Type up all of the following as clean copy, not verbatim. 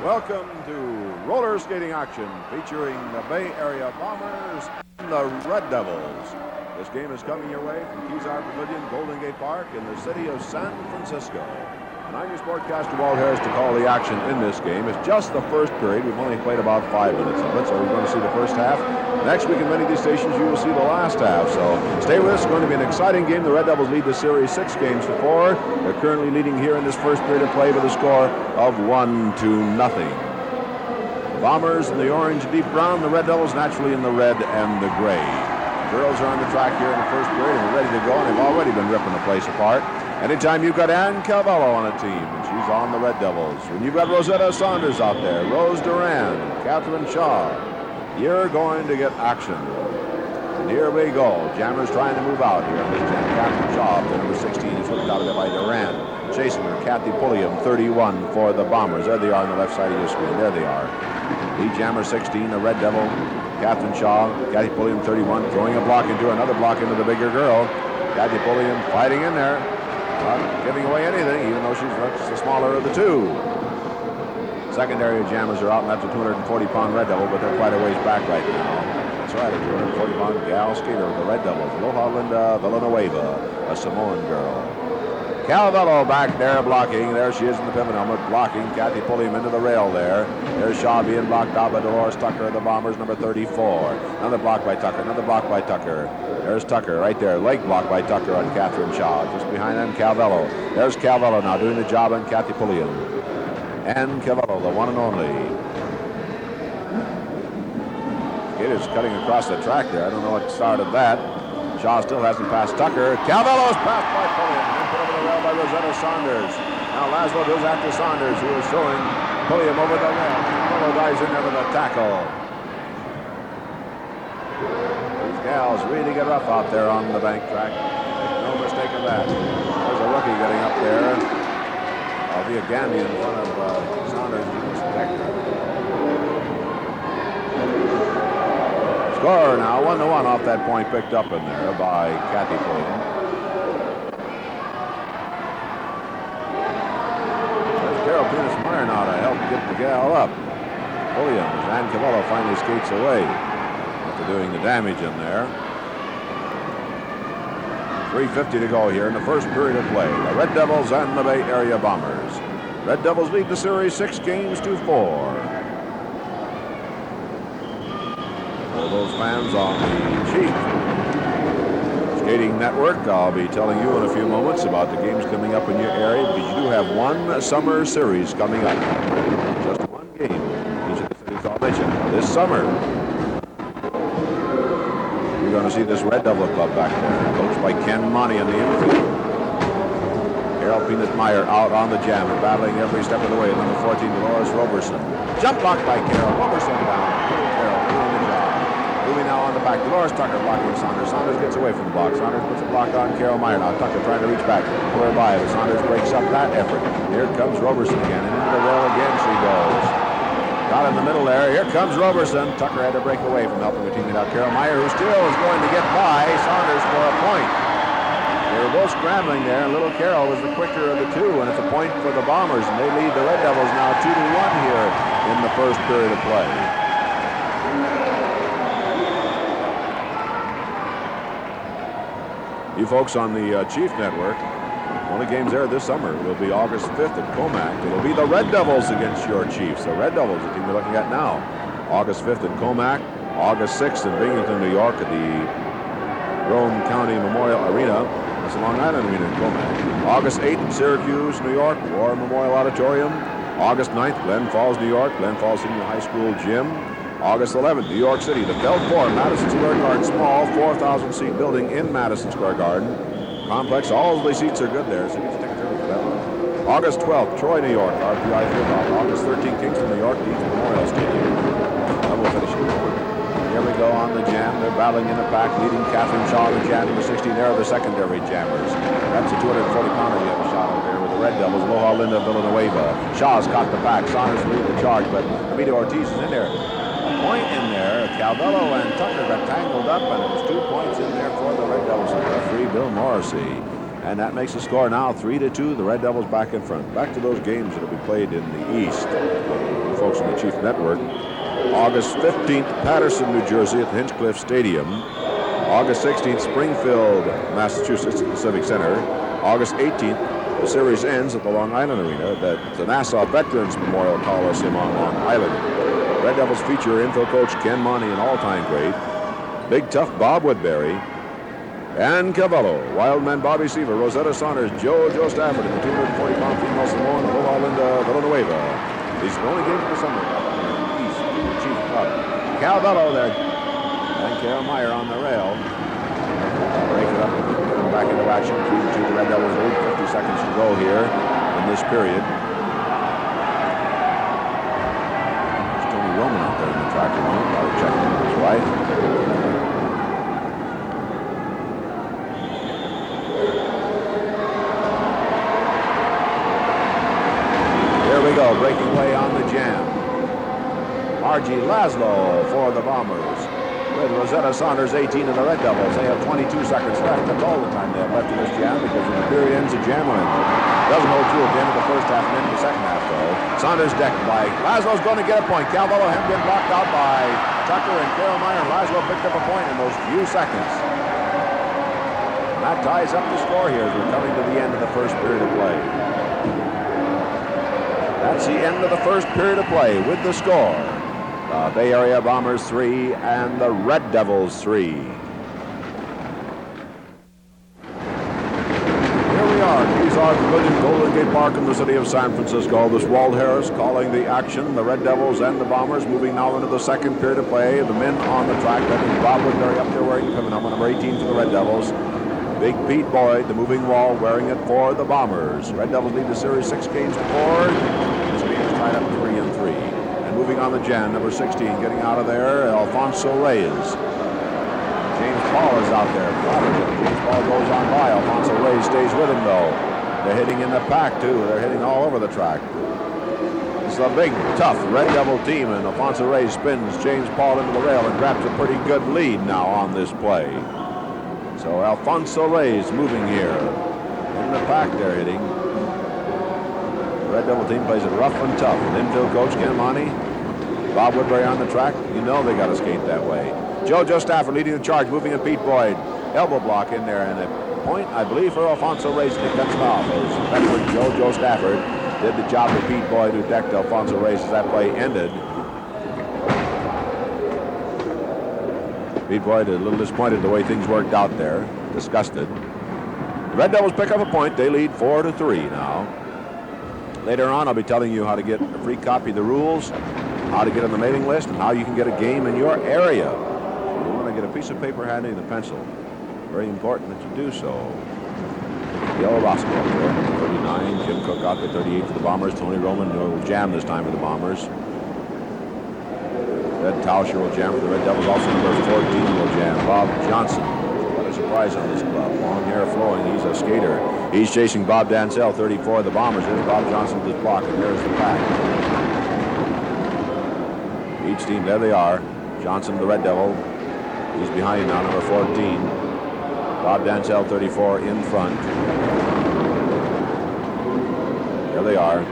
Welcome to roller skating action featuring the Bay Area Bombers and the Red Devils. This game is coming your way from Kezar Pavilion, Golden Gate Park in the city of San Francisco. And I'm your sportcaster, Walt Harris, to call the action in this game. It's just the first period. We've only played about 5 minutes of it, so we're going to see the first half. Next week in many of these stations, you will see the last half. So stay with us. It's going to be an exciting game. The Red Devils lead the series 6 games to 4. They're currently leading here in this first period of play with a score of 1-0. The Bombers in the orange deep brown, the Red Devils naturally in the red and the gray. The girls are on the track here in the first period and ready to go, and they've already been ripping the place apart. Anytime you've got Ann Calvello on a team, and she's on the Red Devils. When you've got Rosetta Saunders out there, Rose Duran, Catherine Shaw, you're going to get action. And here we go. Jammers trying to move out here. This Catherine Shaw, the number 16, is whipped out of it by Duran. Chasing her, Kathy Pulliam, 31 for the Bombers. There they are on the left side of your screen. There they are. Lead Jammer 16, the Red Devil, Catherine Shaw, Kathy Pulliam, 31, throwing a block into her, another block into the bigger girl. Kathy Pulliam fighting in there. Not giving away anything, even though she's the smaller of the two. Secondary Jammers are out, and that's a 240-pound Red Devil, but they're quite a ways back right now. That's right, a 240-pound gal skater of the Red Devils, Aloha Linda Villanueva, a Samoan girl. Calvello back there blocking. There she is in the pivot helmet, blocking. Kathy Pulliam into the rail there. There's Shaw being blocked out by Dolores Tucker of the Bombers, number 34. Another block by Tucker, another block by Tucker. There's Tucker right there. Leg block by Tucker on Catherine Shaw. Just behind them, Calvello. There's Calvello now doing the job on Kathy Pulliam. And Calvello, the one and only. Skater's cutting across the track there. I don't know what started that. Shaw still hasn't passed Tucker. Calvello's passed by Pulliam. And put over the rail by Rosetta Saunders. Now Laszlo goes after Saunders, who is throwing Pulliam over the rail. Calvello dives in there with a tackle. These gals really get rough out there on the bank track. Make no mistake of that. There's a rookie getting up there. I'll be a Gandhi in front of Saunders. Score now, 1-1 off that point picked up in there by Kathy Pulliam. There's Carol Penis-Meyer now to help get the gal up. Pulliam, as Ann Calvello finally skates away after doing the damage in there. 3:50 to go here in the first period of play. The Red Devils and the Bay Area Bombers. Red Devils lead the series 6 games to 4. For those fans on the Chief Skating Network, I'll be telling you in a few moments about the games coming up in your area, because you do have one summer series coming up. Just one game each of the cities I'll mention this summer. You're going to see this Red Devil Club back there, coached by Ken Monty in the infield. Carol Peanut-Meyer out on the jam and battling every step of the way. Number 14, Dolores Roberson. Jump block by Carol. Roberson down. Carol doing the job. Moving now on the back. Dolores Tucker blocking Saunders. Saunders gets away from the block. Saunders puts a block on Carol Meyer. Now Tucker trying to reach back. Pull her by, but Saunders breaks up that effort. Here comes Roberson again. And into the rail again she goes. Got in the middle there. Here comes Roberson. Tucker had to break away from helping the teammate out. Carol Meyer, who still is going to get by Saunders for a point. They were both scrambling there, and little Carol was the quicker of the two, and it's a point for the Bombers, and they lead the Red Devils now 2-1 here in the first period of play. You folks on the Chief Network, only games there this summer will be August 5th at Comac. It'll be the Red Devils against your Chiefs. The Red Devils, the team we're looking at now. August 5th at Comac, August 6th in Binghamton, New York at the Rome County Memorial Arena. That's the Long Island Arena in Comac. August 8th in Syracuse, New York, War Memorial Auditorium. August 9th, Glen Falls, New York, Glen Falls Senior High School Gym. August 11th, New York City, the Felt 4, Madison Square Garden, small 4,000-seat building in Madison Square Garden. Complex, all the seats are good there, so you get to take a ticket for that one. August 12th, Troy, New York, RPI Fieldhouse. August 13th, Kingston, New York, Deeds Memorial Stadium. Double finishing. Here we go on the jam. They're battling in the pack, leading Catherine Shaw, the jam, number 16. There are the secondary jammers. That's a 240-pounder you have a shot over there with the Red Devils. Aloha Linda Villanueva. Shaw's caught the pack. Saunders lead the charge, but Amita Ortiz is in there. A point in there. Calvello and Tucker got tangled up, and it was 2 points in there for the Red Devils. And referee Bill Morrissey. And that makes the score now 3-2. The Red Devils back in front. Back to those games that will be played in the East. You folks in the Chief Network. August 15th, Patterson, New Jersey at the Hinchcliffe Stadium. August 16th, Springfield, Massachusetts at the Civic Center. August 18th, the series ends at the Long Island Arena at the Nassau Veterans Memorial Coliseum on Long Island. Red Devils feature infield coach Ken Monty, an all-time great. Big tough Bob Woodbury. And Cavallo, Wildman Bobby Seaver, Rosetta Saunders, Joe Stafford, and the 240-pound female Simone Linda Villanueva. These are the only games of the summer. East, Chief Club. Cavallo there. And Carol Meyer on the rail. Break it up, get them back into action. 3-2, the Red Devils lead. 50 seconds to go here in this period. There's Tony Roman out there in the track room. I'll check his wife. Breaking away on the jam. Margie Laszlo for the Bombers. With Rosetta Saunders 18 and the Red Devils. They have 22 seconds left. That's all the time they have left in this jam because when the period ends, the jam will end. Doesn't hold true at the end of the first half and into the second half, though. Saunders decked by Laszlo's going to get a point. Calvello had been blocked out by Tucker and Carol Meyer. Laszlo picked up a point in those few seconds. And that ties up the score here as we're coming to the end of the first period of play. That's the end of the first period of play with the score. The Bay Area Bombers 3 and the Red Devils 3. Here we are, Keysar Pavilion, Golden Gate Park in the city of San Francisco. This Walt Harris calling the action. The Red Devils and the Bombers moving now into the second period of play. The men on the track, that is Bob Woodbury up there wearing number 18 for the Red Devils. Big Pete Boyd, the moving wall, wearing it for the Bombers. Red Devils lead the series 6 games to 4. This game is tied up 3-3. And moving on the jam, number 16, getting out of there, Alfonso Reyes. James Paul is out there. James Paul goes on by. Alfonso Reyes stays with him, though. They're hitting in the pack, too. They're hitting all over the track. It's a big, tough Red Devil team, and Alfonso Reyes spins James Paul into the rail and grabs a pretty good lead now on this play. So Alfonso Reyes moving here. In the pack they're hitting. The Red Devil team plays it rough and tough. And infield coach Ken Monty, Bob Woodbury on the track. You know they got to skate that way. Joe Stafford leading the charge, moving at Pete Boyd. Elbow block in there, and a point, I believe, for Alfonso Reyes to cut him off. As veteran Joe Stafford did the job of Pete Boyd, who decked Alfonso Reyes as that play ended. Pete Boyd a little disappointed the way things worked out there. Disgusted. The Red Devils pick up a point. They lead 4-3 now. Later on, I'll be telling you how to get a free copy of the rules, how to get on the mailing list, and how you can get a game in your area. You want to get a piece of paper handy and a pencil. Very important that you do so. Yellow Roscoe up there, 39. Jim Cook out there, 38 for the Bombers. Tony Roman will jam this time for the Bombers. Red Tauscher will jam for the Red Devils. Also number 14 will jam. Bob Johnson. What a surprise on this club. Long hair flowing. He's a skater. He's chasing Bob Dansell, 34 of the Bombers. There's Bob Johnson with his block, and there's the pack. Each team, there they are. Johnson, the Red Devil. He's behind now, number 14. Bob Dansell, 34, in front. There they are.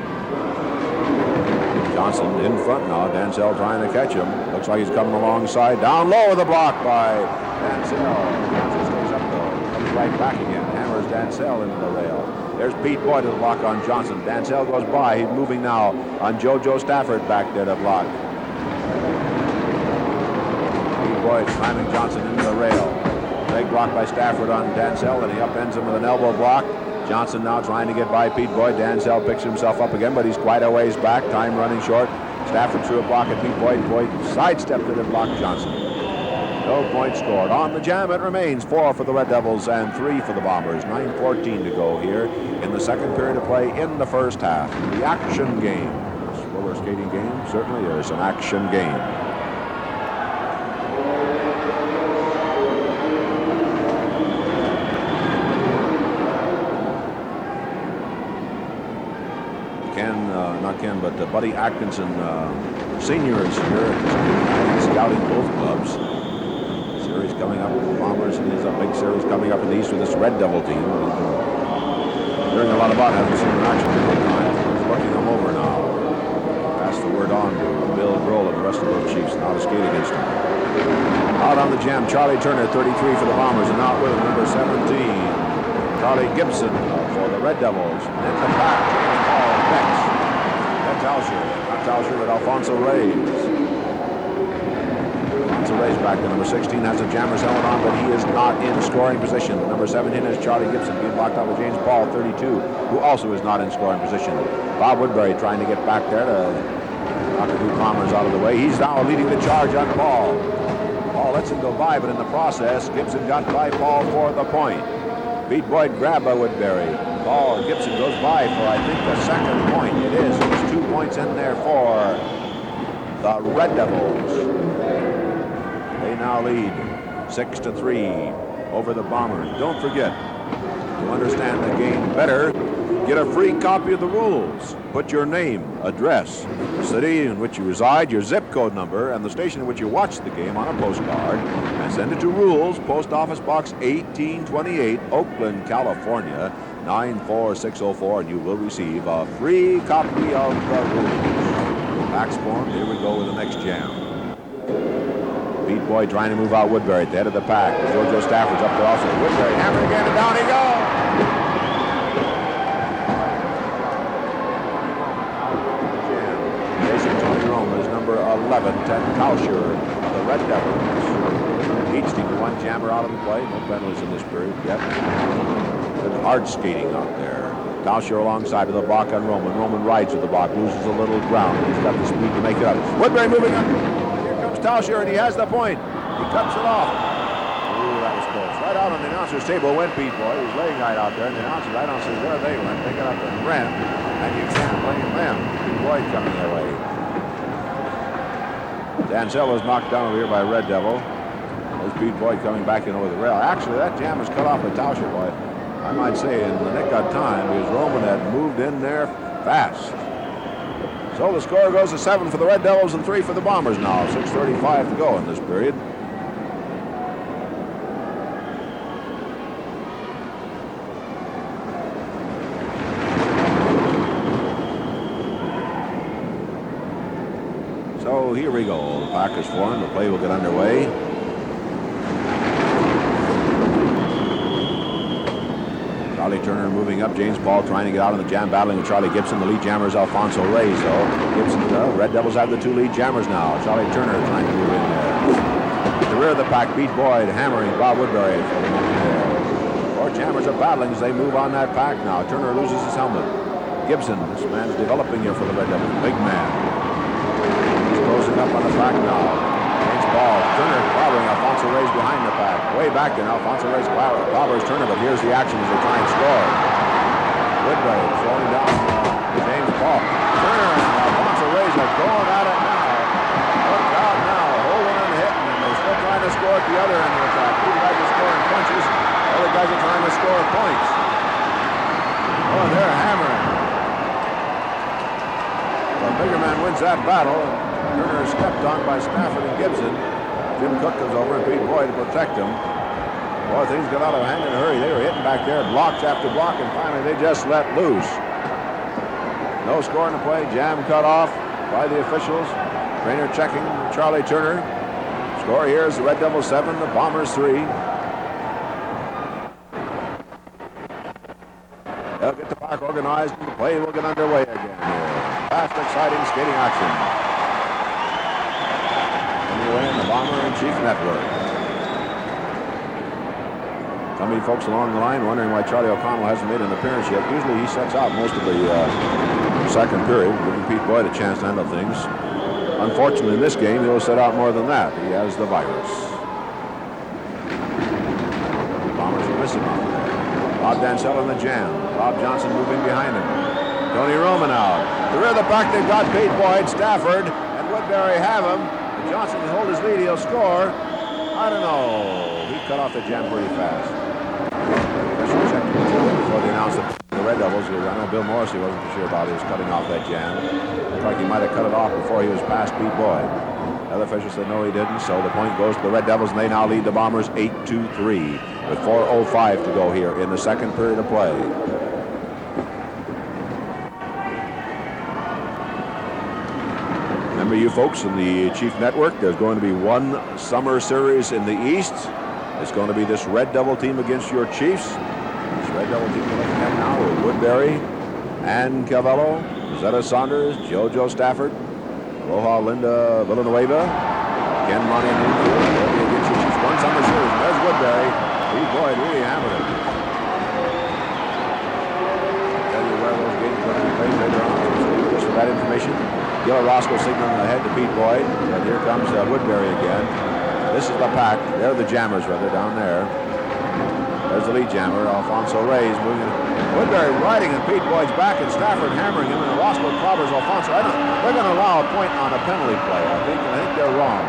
Johnson in front now. Dansell trying to catch him. Looks like he's coming alongside. Down low with the block by Dansell. Johnson stays up though. Comes right back again. Hammers Dansell into the rail. There's Pete Boyd to the block on Johnson. Dansell goes by. He's moving now on Joe Stafford back there to block. Pete Boyd slamming Johnson into the rail. Big block by Stafford on Dansell, and he upends him with an elbow block. Johnson now trying to get by Pete Boyd. Dansell picks himself up again, but he's quite a ways back. Time running short. Stafford threw a block at Pete Boyd. Boyd sidestepped it and blocked Johnson. No point scored. On the jam it remains. 4 for the Red Devils and 3 for the Bombers. 9:14 to go here in the second period of play in the first half. The action game. This roller skating game certainly is an action game. But Buddy Atkinson Sr. is here, scouting both clubs. Series coming up with the Bombers, and there's a big series coming up in the East with this Red Devil team. Hearing a lot about it, hasn't seen him in action in a long time. He's looking him over now. Pass the word on to Bill Grohl and the rest of those Chiefs. Now to skate against him. Out on the jam, Charlie Turner, 33 for the Bombers, and out with him, number 17, Charlie Gibson for the Red Devils. And in the back, James Paul next. That's Tauscher. Not Tauscher, but Alfonso Reyes. Alfonso Reyes back to number 16, has a Jammers helmet on, but he is not in scoring position. Number 17 is Charlie Gibson, being blocked out with James Paul, 32, who also is not in scoring position. Bob Woodbury trying to get back there to knock the two Bombers out of the way. He's now leading the charge on Paul. Paul lets him go by, but in the process, Gibson got by Paul for the point. Pete Boyd grabbed by Woodbury. Paul Gibson goes by for, I think, the second point. It is. There's 2 points in there for the Red Devils. They now lead 6-3 over the Bombers. Don't forget, to understand the game better, get a free copy of the rules. Put your name, address, the city in which you reside, your zip code number, and the station in which you watch the game on a postcard, and send it to Rules, Post Office Box 1828, Oakland, California, 94604, and you will receive a free copy of the rules. Fax form, here we go with the next jam. Pete Boyd trying to move out Woodbury at the head of the pack. Jojo Stafford's up there also. Woodbury hammering again, and down he goes. Tony Roma is number 11, Ted Tauscher, the Red Devils. Each team with 1 jammer out of the play. No penalties in this period yet. Good hard skating out there. Tauscher alongside of the block on Roman. Roman rides with the block, loses a little ground. He's got the speed to make it up. Woodbury moving up. Here comes Tauscher, and he has the point. He cuts it off. Ooh, that was close. Right out on the announcer's table went Pete Boyd. He was laying right out there, and the announcers, I don't see where they went. They got up and ran, and you can't blame them. Pete Boyd coming their way. Dansell was knocked down over here by Red Devil. There's Pete Boyd coming back in over the rail. Actually, that jam was cut off by Tauscher, boy. I might say, and the Nick got time because Roman had moved in there fast. So the score goes to 7 for the Red Devils and 3 for the Bombers now. 6:35 to go in this period. So here we go. The pack is formed. The play will get underway. Charlie Turner moving up. James Paul trying to get out of the jam, battling with Charlie Gibson. The lead jammer is Alfonso Reyes, though. Gibson, Red Devils have the 2 lead jammers now. Charlie Turner trying to move in there. At the rear of the pack, Pete Boyd hammering Bob Woodbury for the moment there. 4 jammers are battling as they move on that pack now. Turner loses his helmet. Gibson, this man's developing here for the Red Devils. Big man. Closing up on the pack now. James Paul. Turner clobbering Alfonso Reyes behind the pack. Way back in. Alfonso Reyes clobbers Turner, but here's the action as they try and score. Woodbury slowing down James Paul. Turner and Alfonso Reyes are going at it now. Look out now. Holding and hitting, and they're still trying to score at the other end of the track. 2 guys are scoring punches. Other guys are trying to score points. Oh, they're hammering. The bigger man wins that battle. Turner is stepped on by Stafford and Gibson. Jim Cook comes over and Pete Boyd to protect him. Boy, things got out of hand in a hurry. They were hitting back there, blocks after block, and finally they just let loose. No score in the play. Jam cut off by the officials. Trainer checking Charlie Turner. Score here is the Red Devils 7, the Bombers 3. They'll get the park organized and the play will get underway again here. Fast, exciting skating action. Anyway, in the Bomber-in-Chief Network. Some of you folks along the line wondering why Charlie O'Connell hasn't made an appearance yet. Usually he sets out most of the second period, giving Pete Boyd a chance to handle things. Unfortunately, in this game, he'll set out more than that. He has the virus. The Bombers are missing out there. Bob Dansell in the jam. Bob Johnson moving behind him. Tony Roman out. The rear of the pack, they've got Pete Boyd, Stafford, and Woodbury have him. If Johnson can hold his lead, he'll score. I don't know. He cut off the jam pretty fast. Before they announced it, the Red Devils, I know Bill Morrissey wasn't for sure about his cutting off that jam. Looked like he might have cut it off before he was past Pete Boyd. The other official said no, he didn't, so the point goes to the Red Devils, and they now lead the Bombers 8-3 with 4:05 to go here in the second period of play. Remember, you folks in the Chief Network, there's going to be one summer series in the East. It's going to be this Red Devil team against your Chiefs. This Red Devil team we're looking at now with Woodbury, Ann Cavello, Zetta Saunders, JoJo Stafford, Aloha Linda Villanueva, Ken Money in the infield. They'll be against your Chiefs. One summer series. There's Woodbury. Pete Boyd really hammered it. I'll tell you where those games are going to be played later on. Just for that information. Gil Roscoe signaling ahead to Pete Boyd. And here comes Woodbury again. This is the pack. They're the jammers, rather, down there. There's the lead jammer, Alfonso Reyes, moving in. Woodbury riding and Pete Boyd's back, and Stafford hammering him, and Roscoe clobbers Alfonso. They're going to allow a point on a penalty play, I think they're wrong.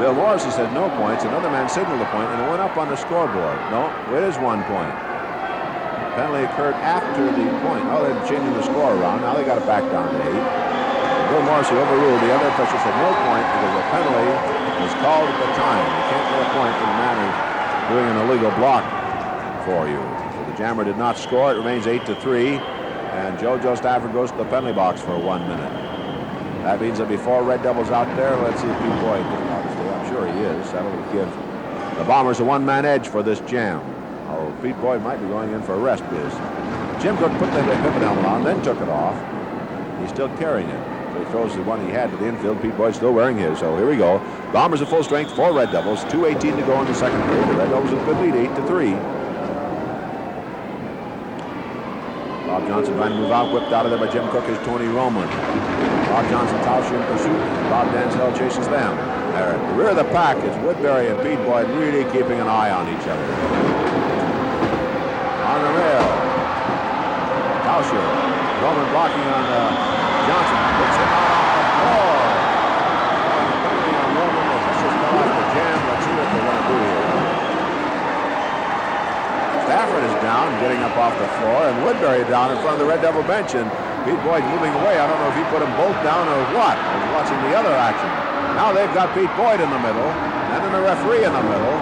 Bill Morrissey said no points. Another man signaled a point, and it went up on the scoreboard. No, it is 1 point. Penalty occurred after the point. Oh, they're changing the score around. Now they got it back down to 8. Bill Morrissey overruled. The other official said no point because the penalty was called at the time. You can't get a point when the man is doing an illegal block for you. So the jammer did not score. It remains 8-3, and JoJo Stafford goes to the penalty box for 1 minute. That means there'll be 4 Red Devils out there. Let's see if Pete Boyd is. Obviously, I'm sure he is. That'll give the Bombers a 1-man edge for this jam. Oh, Pete Boyd might be going in for a rest, biz. Jim Cook put the pivot helmet on, then took it off. He's still carrying it. So he throws the one he had to the infield. Pete Boyd's still wearing his. So here we go. Bombers at full strength, 4 Red Devils, 2:18 to go in the second period. The Red Devils with a good lead, 8-3. Bob Johnson trying to move out, whipped out of there by Jim Cook is Tony Roman. Bob Johnson, Tauscher in pursuit. Bob Dansell chases them. There at the rear of the pack is Woodbury and Pete Boyd really keeping an eye on each other. On the rail, Tauscher, Roman blocking on Johnson, puts him out on the floor. Penalty on Roman, the officials fell off the jam. Let's see what they're going to do here. Stafford is down, getting up off the floor, and Woodbury down in front of the Red Devil bench, and Pete Boyd moving away. I don't know if he put them both down or what. I was watching the other action. Now they've got Pete Boyd in the middle, and then the referee in the middle.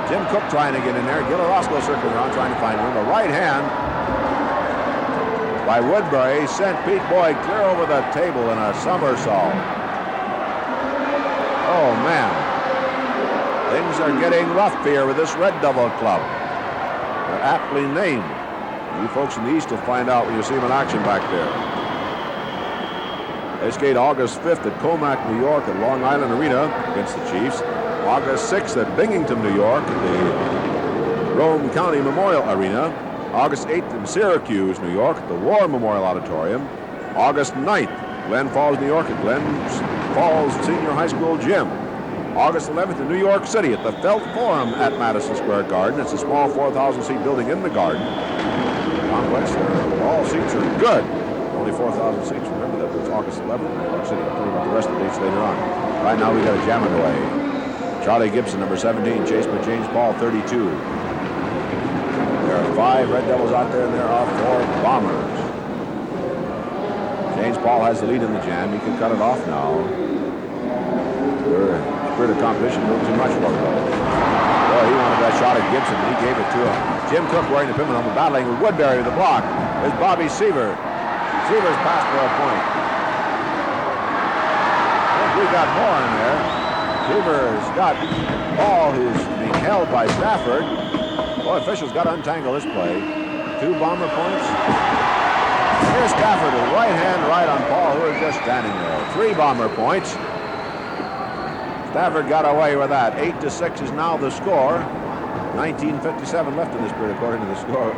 Jim Cook trying to get in there. Gil Roscoe circling around trying to find room. A right hand by Woodbury sent Pete Boyd clear over the table in a somersault. Oh, man. Things are getting rough here with this Red Devil club. They're aptly named. You folks in the East will find out when you see them in action back there. They skate August 5th at Comac, New York at Long Island Arena against the Chiefs. August 6th at Binghamton, New York at the Rome County Memorial Arena. August 8th in Syracuse, New York at the War Memorial Auditorium. August 9th, Glen Falls, New York at Glen Falls Senior High School Gym. August 11th in New York City at the Felt Forum at Madison Square Garden. It's a small 4,000-seat building in the garden. Complex, all seats are good. Only 4,000 seats. Remember that it's August 11th in New York City. I'll tell you about the rest of the dates later on. Right now we got a jam underway. Charlie Gibson, number 17, chased by James Paul, 32. There are 5 Red Devils out there, and there are 4 Bombers. James Paul has the lead in the jam. He can cut it off now. The spirit of competition, a little too much for him. Boy, he wanted that shot at Gibson, and he gave it to him. Jim Cook wearing the pivot helmet, battling with Woodbury with the block. There's Bobby Seaver. Seaver's passed for a point. I think we got more in there. Seaver's got ball who's being held by Stafford. Boy, officials got to untangle this play. 2 Bomber points. Here's Stafford with right hand right on Paul, who is just standing there. 3 Bomber points. Stafford got away with that. 8-6 is now the score. 19:57 left in this period, according to the score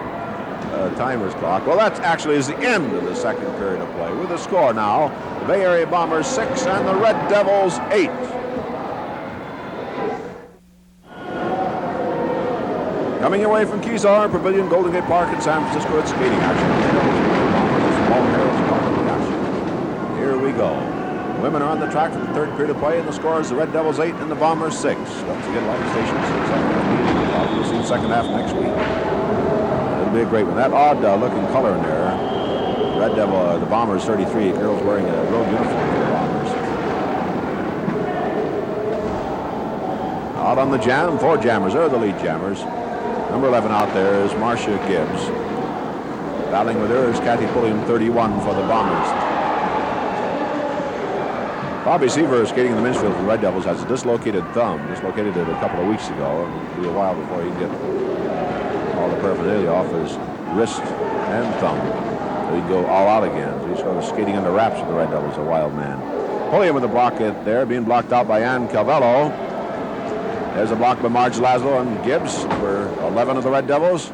timer's clock. Well, that actually is the end of the second period of play. With the score now, the Bay Area Bombers 6 and the Red Devils 8. Coming away from Kezar Pavilion, Golden Gate Park in San Francisco, it's skating action. Here we go. Women are on the track for the third period of play, and the score is the Red Devils 8 and the Bombers 6. Don't forget, like the stations, we'll see the second half next week. It'll be a great one. That odd-looking color in there, Red Devil, the Bombers 33, girls wearing a road uniform for the Bombers. Out on the jam, 4 jammers. They're the lead jammers. Number 11 out there is Marcia Gibbs. Battling with her is Kathy Pulliam, 31 for the Bombers. Bobby Seaver, skating in the men's field for the Red Devils, has a dislocated thumb. Dislocated it a couple of weeks ago. It'll be a while before he can get all the paraphernalia off his wrist and thumb. So he can go all out again. So he's sort of skating under wraps with the Red Devils, a wild man. Pulliam with the block there, being blocked out by Ann Calvello. There's a block by Marge Laszlo and Gibbs, number 11 of the Red Devils.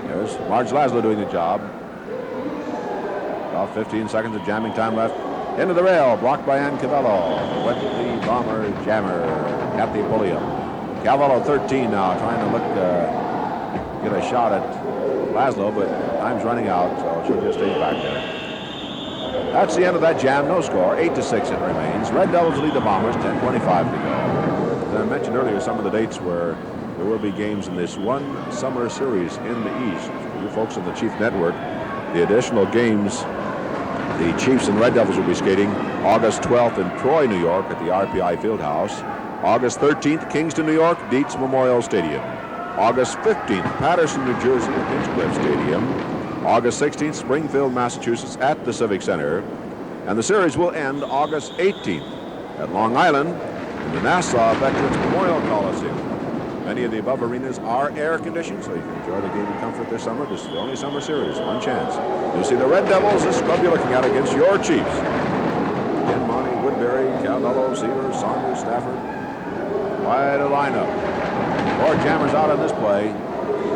There's Marge Laszlo doing the job. About 15 seconds of jamming time left. Into the rail, blocked by Ann Calvello. Went the Bomber jammer, Kathy Pulliam. Calvello 13 now, trying to get a shot at Laszlo, but time's running out, so she'll just stay back there. That's the end of that jam, no score, 8-6 it remains. Red Devils lead the Bombers, 10:25 to go. As I mentioned earlier, some of the dates where there will be games in this one summer series in the East. For you folks on the Chief Network, the additional games the Chiefs and Red Devils will be skating August 12th in Troy, New York at the RPI Fieldhouse. August 13th, Kingston, New York, Dietz Memorial Stadium. August 15th, Patterson, New Jersey at Hinchcliffe Stadium. August 16th, Springfield, Massachusetts at the Civic Center. And the series will end August 18th at Long Island in the Nassau Veterans Memorial Coliseum. Many of the above arenas are air-conditioned, so you can enjoy the game in comfort this summer. This is the only summer series, one chance. You'll see the Red Devils, this club you're looking at, against your Chiefs. Again, Monty, Woodbury, Calvello, Seaver, Saunders, Stafford. Quite a lineup. 4 jammers out on this play.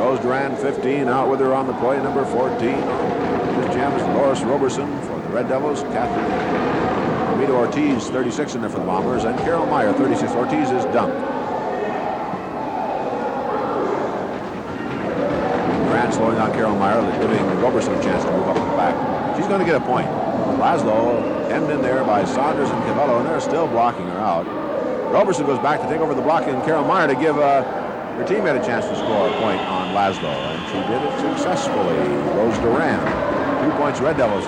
Rose Duran, 15, out with her on the play. Number 14. This jam is Loris Roberson for the Red Devils. Catherine Amito Ortiz, 36 in there for the Bombers. And Carol Meyer, 36. Ortiz is dumped. Slowing down Carol Meyer, giving Roberson a chance to move up in the back. She's going to get a point. Laszlo hemmed in there by Saunders and Calvello, and they're still blocking her out. Roberson goes back to take over the blocking, and Carol Meyer to give her teammate a chance to score a point on Laszlo, and she did it successfully. Rose Duran, 2 points, Red Devils.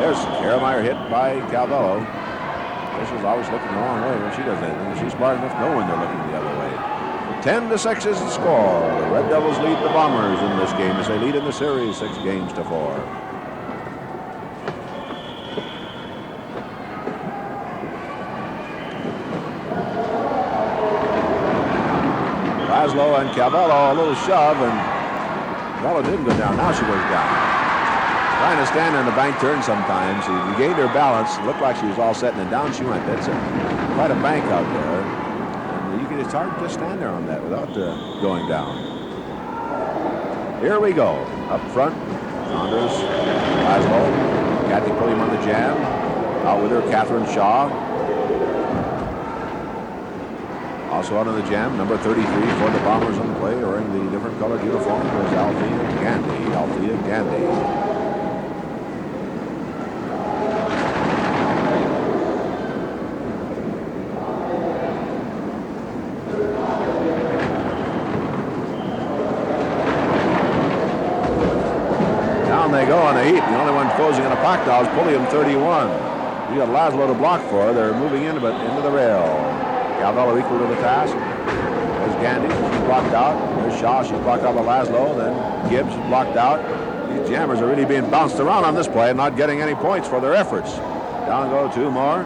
There's Carol Meyer hit by Calvello. This is always looking the wrong way when she does anything. She's smart enough to know when they're looking the other way. 10-6 is the score. The Red Devils lead the Bombers in this game as they lead in the series 6-4. Laszlo and Calvello, a little shove, and Calvello didn't go down. Now she goes down. Trying to stand on the bank turn sometimes. She regained her balance. It looked like she was all set, and then down she went. That's quite a bank out there. It's hard to stand there on that without going down. Here we go. Up front, Saunders, Laszlo, Kathy Pulliam on the jam. Out with her, Catherine Shaw. Also out on the jam, number 33 for the Bombers on the play, wearing the different colored uniform was Althea Gandy. They go on the heat. The only one closing on a puck now is Pulliam, 31. You got Laszlo to block for. They're moving into the rail. Calvello equal to the task. There's Gandy. She's blocked out. There's Shaw. She's blocked out by Laszlo. Then Gibbs is blocked out. These jammers are really being bounced around on this play and not getting any points for their efforts. Down go 2 more.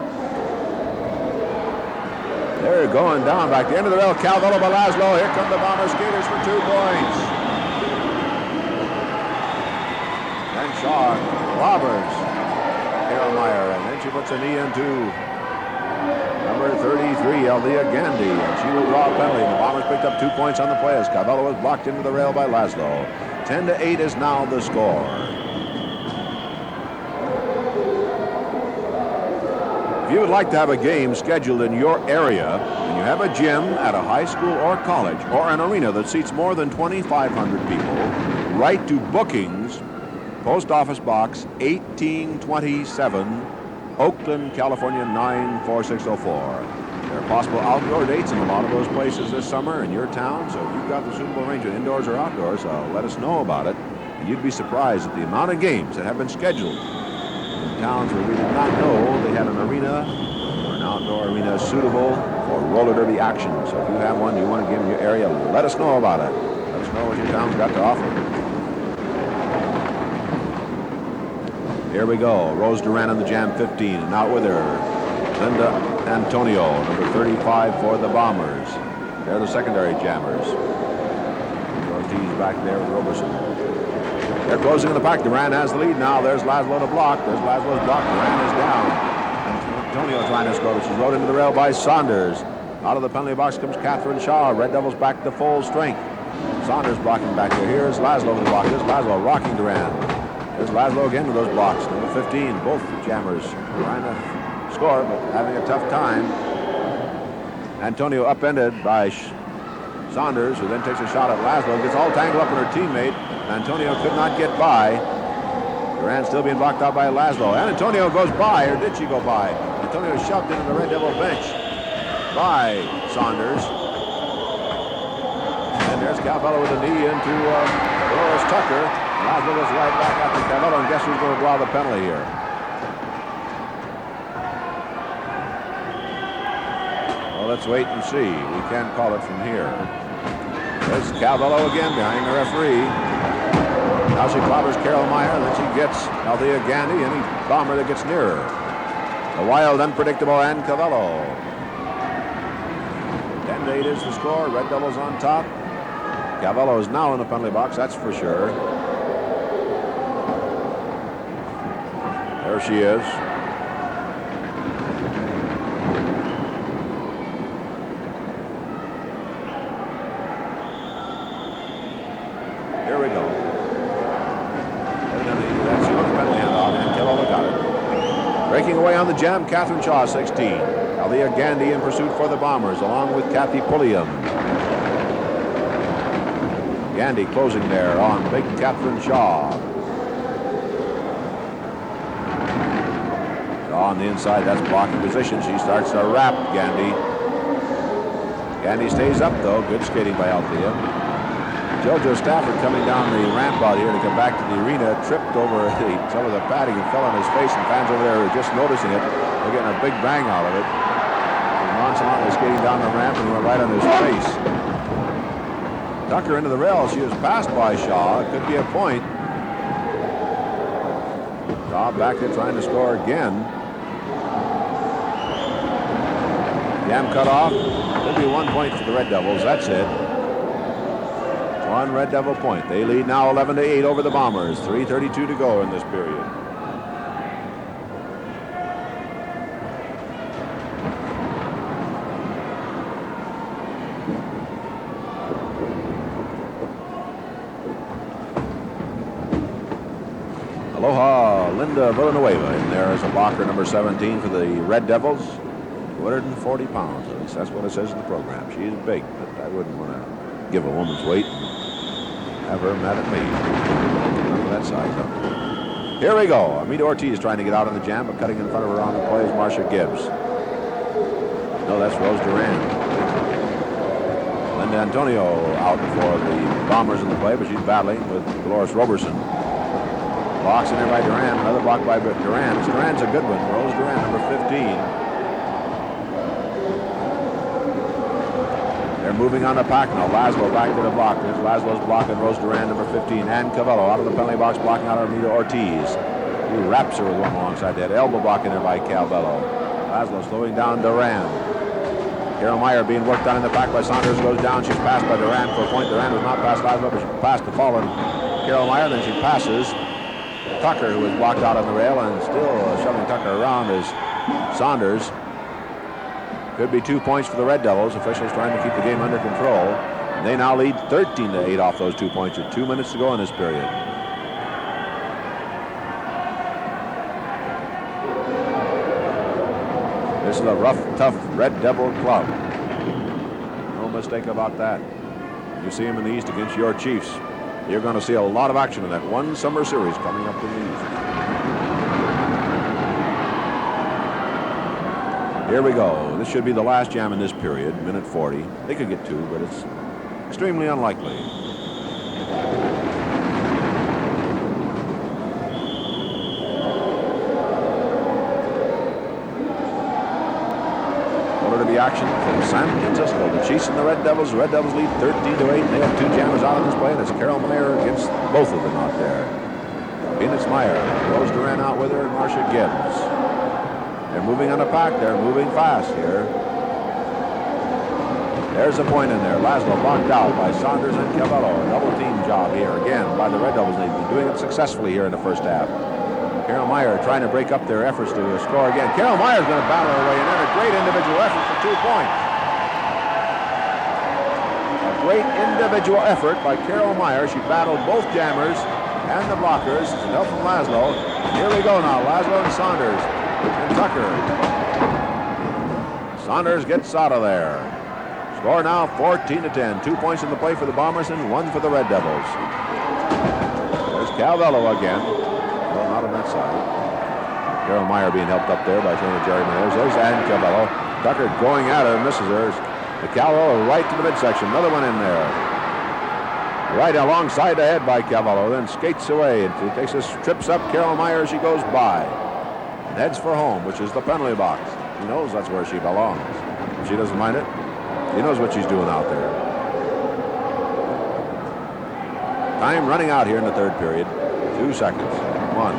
They're going down back. The end of the rail. Calvello by Laszlo. Here come the Bomber skaters for 2 points. Shaw robbers Carol Meyer, and then she puts a knee into number 33, Althea Gandy, and she will draw a penalty. The Bombers picked up 2 points on the play as Calvello was blocked into the rail by Laszlo. 10-8 is now the score. If you would like to have a game scheduled in your area, and you have a gym at a high school or college or an arena that seats more than 2,500 people, write to bookings, Post Office Box 1827, Oakland, California 94604. There are possible outdoor dates in a lot of those places this summer in your town, so if you've got the suitable arrangement indoors or outdoors, let us know about it. And you'd be surprised at the amount of games that have been scheduled in towns where we did not know they had an arena or an outdoor arena suitable for roller derby action. So if you have one you want to give in your area, let us know about it. Let us know what your town's got to offer. Here we go. Rose Duran on the jam, 15. And out with her, Linda Antonio, number 35 for the Bombers. They're the secondary jammers. Ortiz back there with Roberson. They're closing in the pack. Duran has the lead now. There's Laszlo to block. There's Laszlo's block. Duran is down. Antonio trying to score, but she's rode into the rail by Saunders. Out of the penalty box comes Catherine Shaw. Red Devils back to full strength. Saunders blocking back there. Here's Laszlo with the block. Here's Laszlo rocking Duran. There's Laszlo again with those blocks. Number 15, both jammers trying to score, but having a tough time. Antonio upended by Saunders, who then takes a shot at Laszlo. Gets all tangled up with her teammate. Antonio could not get by. Duran still being blocked out by Laszlo. And Antonio goes by, or did she go by? Antonio shoved into the Red Devil bench by Saunders. And there's Calvello with a knee into Dolores Tucker. Laszlo goes right back after Calvello, and guess who's going to draw the penalty here? Well, let's wait and see. We can't call it from here. There's Calvello again behind the referee. Now she clobbers Carol Meyer, then she gets Althea Gandy, any bomber that gets near her. The wild, unpredictable Ann Cavello. 10-8 is the score. Red Devils on top. Cavello is now in the penalty box, that's for sure. There she is. Here we go. That's the penalty handoff, and Cavello got it. Breaking away on the jam, Catherine Shaw, 16. Althea Gandy in pursuit for the Bombers, along with Kathy Pulliam. Gandy closing there on big Catherine Shaw. Shaw on the inside, that's blocking position. She starts to wrap Gandy. Gandy stays up, though. Good skating by Althea. JoJo Stafford coming down the ramp out here to come back to the arena, tripped over some of the padding and fell on his face, and fans over there are just noticing it. They're getting a big bang out of it. He nonchalantly skating down the ramp and went right on his face. Tucker into the rail. She was passed by Shaw. It could be a point. Shaw back there trying to score again. Jam cut off. Could be 1 point for the Red Devils. That's it. One Red Devil point. They lead now 11-8 over the Bombers. 3:32 to go in this period. Aloha, Linda Villanueva in there as a blocker, number 17 for the Red Devils. 240 pounds, at least that's what it says in the program. She's big, but I wouldn't want to give a woman's weight and have her mad at me. None of that size up. Here we go. Amita Ortiz trying to get out on the jam, but cutting in front of her on the play is Marcia Gibbs. No, that's Rose Duran. Linda Antonio out for the Bombers in the play, but she's battling with Dolores Roberson. Blocks in there by Duran. Another block by Duran. Duran's a good one. Rose Duran, number 15. They're moving on the pack now. Laszlo back to the block. There's Laszlo's block and Rose Duran, number 15. Ann Cavello out of the penalty box, blocking out Armida Ortiz. He wraps her with one alongside that. Elbow block in there by Cavello. Laszlo slowing down Duran. Carol Meyer being worked on in the pack by Saunders. Goes down. She's passed by Duran for a point. Duran was not past Laszlo, but she passed the fallen Carol Meyer. Then she passes Tucker, who was blocked out on the rail, and still shoving Tucker around is Saunders. Could be 2 points for the Red Devils. Officials trying to keep the game under control. And they now lead 13-8 off those 2 points with 2 minutes to go in this period. This is a rough, tough Red Devil club. No mistake about that. You see them in the East against your Chiefs. You're going to see a lot of action in that one summer series coming up in the East. Here we go. This should be the last jam in this period, minute 40. They could get 2, but it's extremely unlikely. Order to be action from San Francisco. The Chiefs and the Red Devils. The Red Devils lead 13-8. They have 2 jammers out on this play, and it's Carol Meyer against both of them out there. Phoenix Meyer. Rose Duran out with her, and Marcia Gibbs. They're moving on the pack. They're moving fast here. There's a point in there. Laszlo blocked out by Saunders and Cavallo. Double team job here again by the Red Devils. They've been doing it successfully here in the first half. Carol Meyer trying to break up their efforts to score again. Carol Meyer's going to battle her way in, and a great individual effort for 2 points. A great individual effort by Carol Meyer. She battled both jammers and the blockers. Help from Laszlo. Here we go now. Laszlo and Saunders and Tucker. Saunders gets out of there. Score now 14-10. 2 points in the play for the Bombers and 1 for the Red Devils. There's Calvello again. Well, not on that side. Carol Meyer being helped up there by trainer Jerry Menez. There's Ann Calvello. Tucker going at her, misses her. The Calvello right to the midsection. Another one in there. Right alongside the head by Cavallo, then skates away. He takes his trips up Carol Meyer as she goes by. And heads for home, which is the penalty box. He knows that's where she belongs. She doesn't mind it. He knows what she's doing out there. Time running out here in the third period. 2 seconds. 1.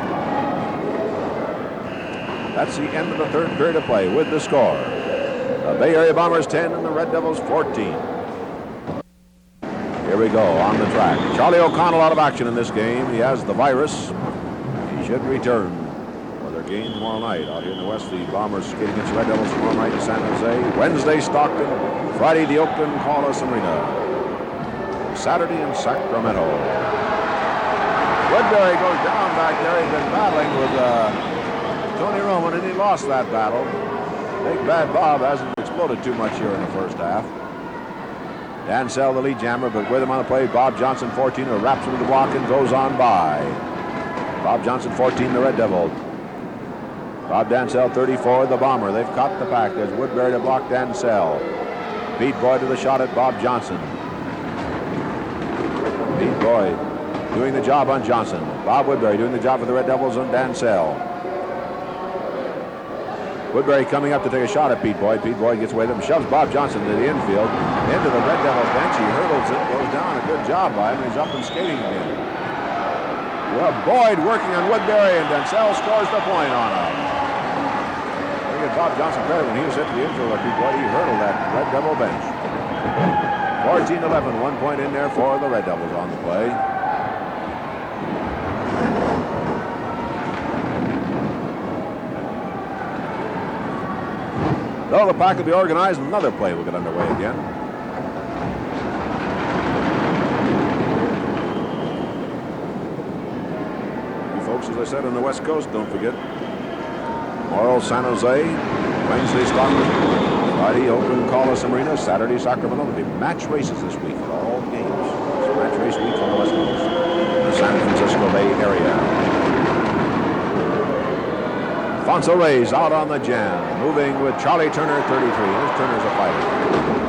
That's the end of the third period of play with the score. The Bay Area Bombers 10 and the Red Devils 14. Here we go on the track. Charlie O'Connell out of action in this game. He has the virus. He should return for their game tomorrow night. Out here in the West, the Bombers skating against the Red Devils tomorrow night in San Jose. Wednesday, Stockton. Friday, the Oakland Coliseum Arena. Saturday in Sacramento. Woodbury goes down back there. He's been battling with Tony Roman, and he lost that battle. Big Bad Bob hasn't exploded too much here in the first half. Dan Sell, the lead jammer, but with him on the play, Bob Johnson, 14, who wraps into the walk and goes on by. Bob Johnson, 14, the Red Devil. Bob Dansell, 34, the Bomber. They've caught the pack. There's Woodbury to block Dansell. Pete Boyd to the shot at Bob Johnson. Pete Boyd doing the job on Johnson. Bob Woodbury doing the job for the Red Devils on Dansell. Woodbury coming up to take a shot at Pete Boyd. Pete Boyd gets away with him, shoves Bob Johnson to the infield. Into the Red Devils bench. He hurdles it, goes down. A good job by him. He's up and skating again. Well, Boyd working on Woodbury, and Dansell scores the point on him. I give Bob Johnson credit when he was hit the infield by Pete Boyd. He hurdled that Red Devil bench. 14-11, 1 point in there for the Red Devils on the play. So the pack will be organized. Another play will get underway again. You folks, as I said, on the West Coast, don't forget. Tomorrow, San Jose. Wednesday, Stockton. Friday, Oakland Coliseum Arena. Saturday, Sacramento. There'll be match races this week for all games. It's match race week on the West Coast. The San Francisco Bay Area. Alfonso Reyes out on the jam, moving with Charlie Turner, 33. Here's Turner's a fighter.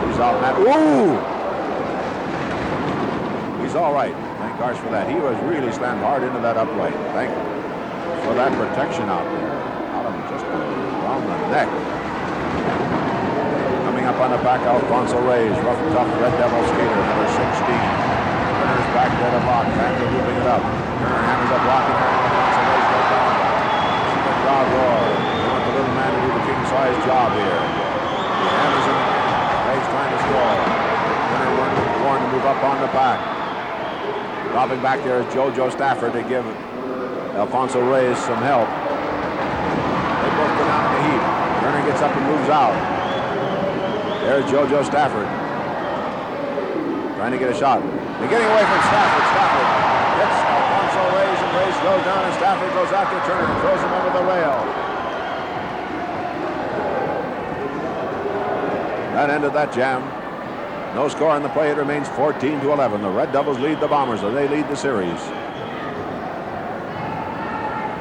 He's out that. Ooh! He's all right. Thank gosh for that. He was really slammed hard into that upright. Thank you for that protection out there. Out of him just around the neck. Coming up on the back, Alfonso Reyes, rough, tough Red Devil skater, number 16. Turner's back there to block. Fans are moving it up. Turner hammers up blocking. Alfonso Reyes goes down. Crowd roar. They want the little man to do the king-size job here. He hammers him. Reyes trying to score. Turner warned to move up on the pack. Dropping back there is JoJo Stafford to give Alfonso Reyes some help. They both go down in the heap. Turner gets up and moves out. There's JoJo Stafford. Trying to get a shot. They're getting away from Stafford. Stafford hits Alfonso Reyes, and Reyes goes down, and Stafford goes after Turner and throws him over the rail. That ended that jam. No score on the play. It remains 14-11. The Red Devils lead the Bombers, or they lead the series.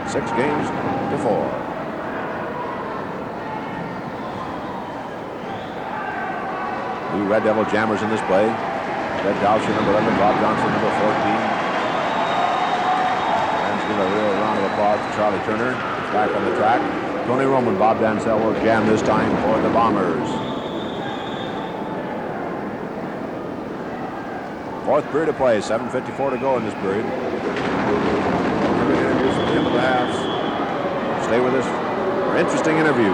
6 games to 4. Two Red Devil jammers in this play. Ted Dowsher, number 11, Bob Johnson, number 14. Fans give a real round of applause to Charlie Turner. Back on the track. Tony Roman, Bob Dansell will jam this time for the Bombers. Fourth period of play, 7:54 to go in this period. interesting interviews.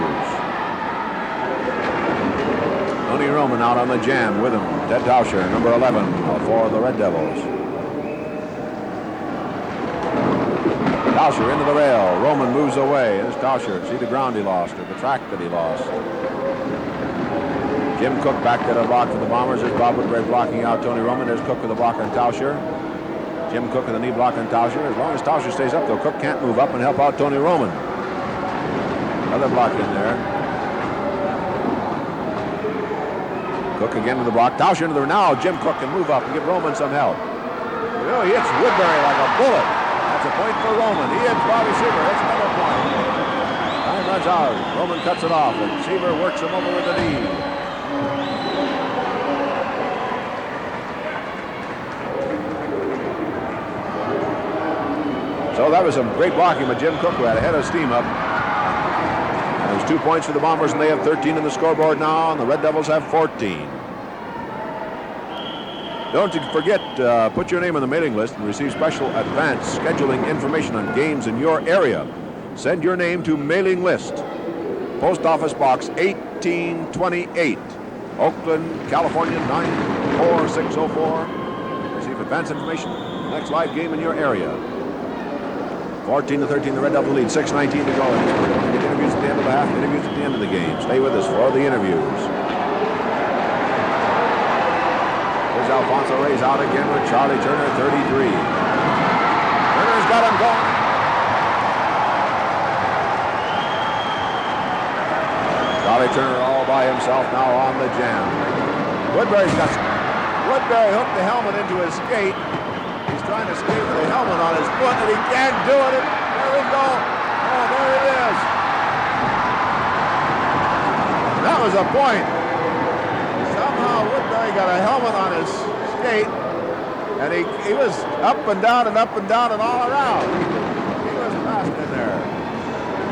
Tony Roman out on the jam with him. Ted Tauscher, number 11 for the Red Devils. Tauscher into the rail. Roman moves away. There's Tauscher. See the ground he lost, or the track that he lost. Jim Cook back to the block for the Bombers. There's Bob Woodbury blocking out Tony Roman. There's Cook with the block on Tauscher. Jim Cook with the knee block on Tauscher. As long as Tauscher stays up, though, Cook can't move up and help out Tony Roman. Another block in there. Cook again with the block. Tauscher into the... Now Jim Cook can move up and give Roman some help. Oh, he hits Woodbury like a bullet. That's a point for Roman. He hits Bobby Seaver. That's another point. Time runs out. Roman cuts it off, and Seaver works him over with the knee. So that was some great blocking by Jim Cook, who had a head of steam up. There's 2 points for the Bombers, and they have 13 in the scoreboard now, and the Red Devils have 14. Don't forget, put your name on the mailing list and receive special advance scheduling information on games in your area. Send your name to mailing list, Post Office Box 1828, Oakland, California 94604. Receive advance information on the next live game in your area. 14-13, the Red Devil lead. 6:19 to go. Get interviews at the end of the half, interviews at the end of the game. Stay with us for the interviews. Here's Alfonso Reyes out again with Charlie Turner, 33. Turner's got him going. Charlie Turner all by himself now on the jam. Woodbury hooked the helmet into his skate. He's trying to skate with a helmet on his foot, and he can't do it. There we go. Oh, there it is. That was a point. Somehow Woodbury got a helmet on his skate, and he was up and down and all around. He was fast in there.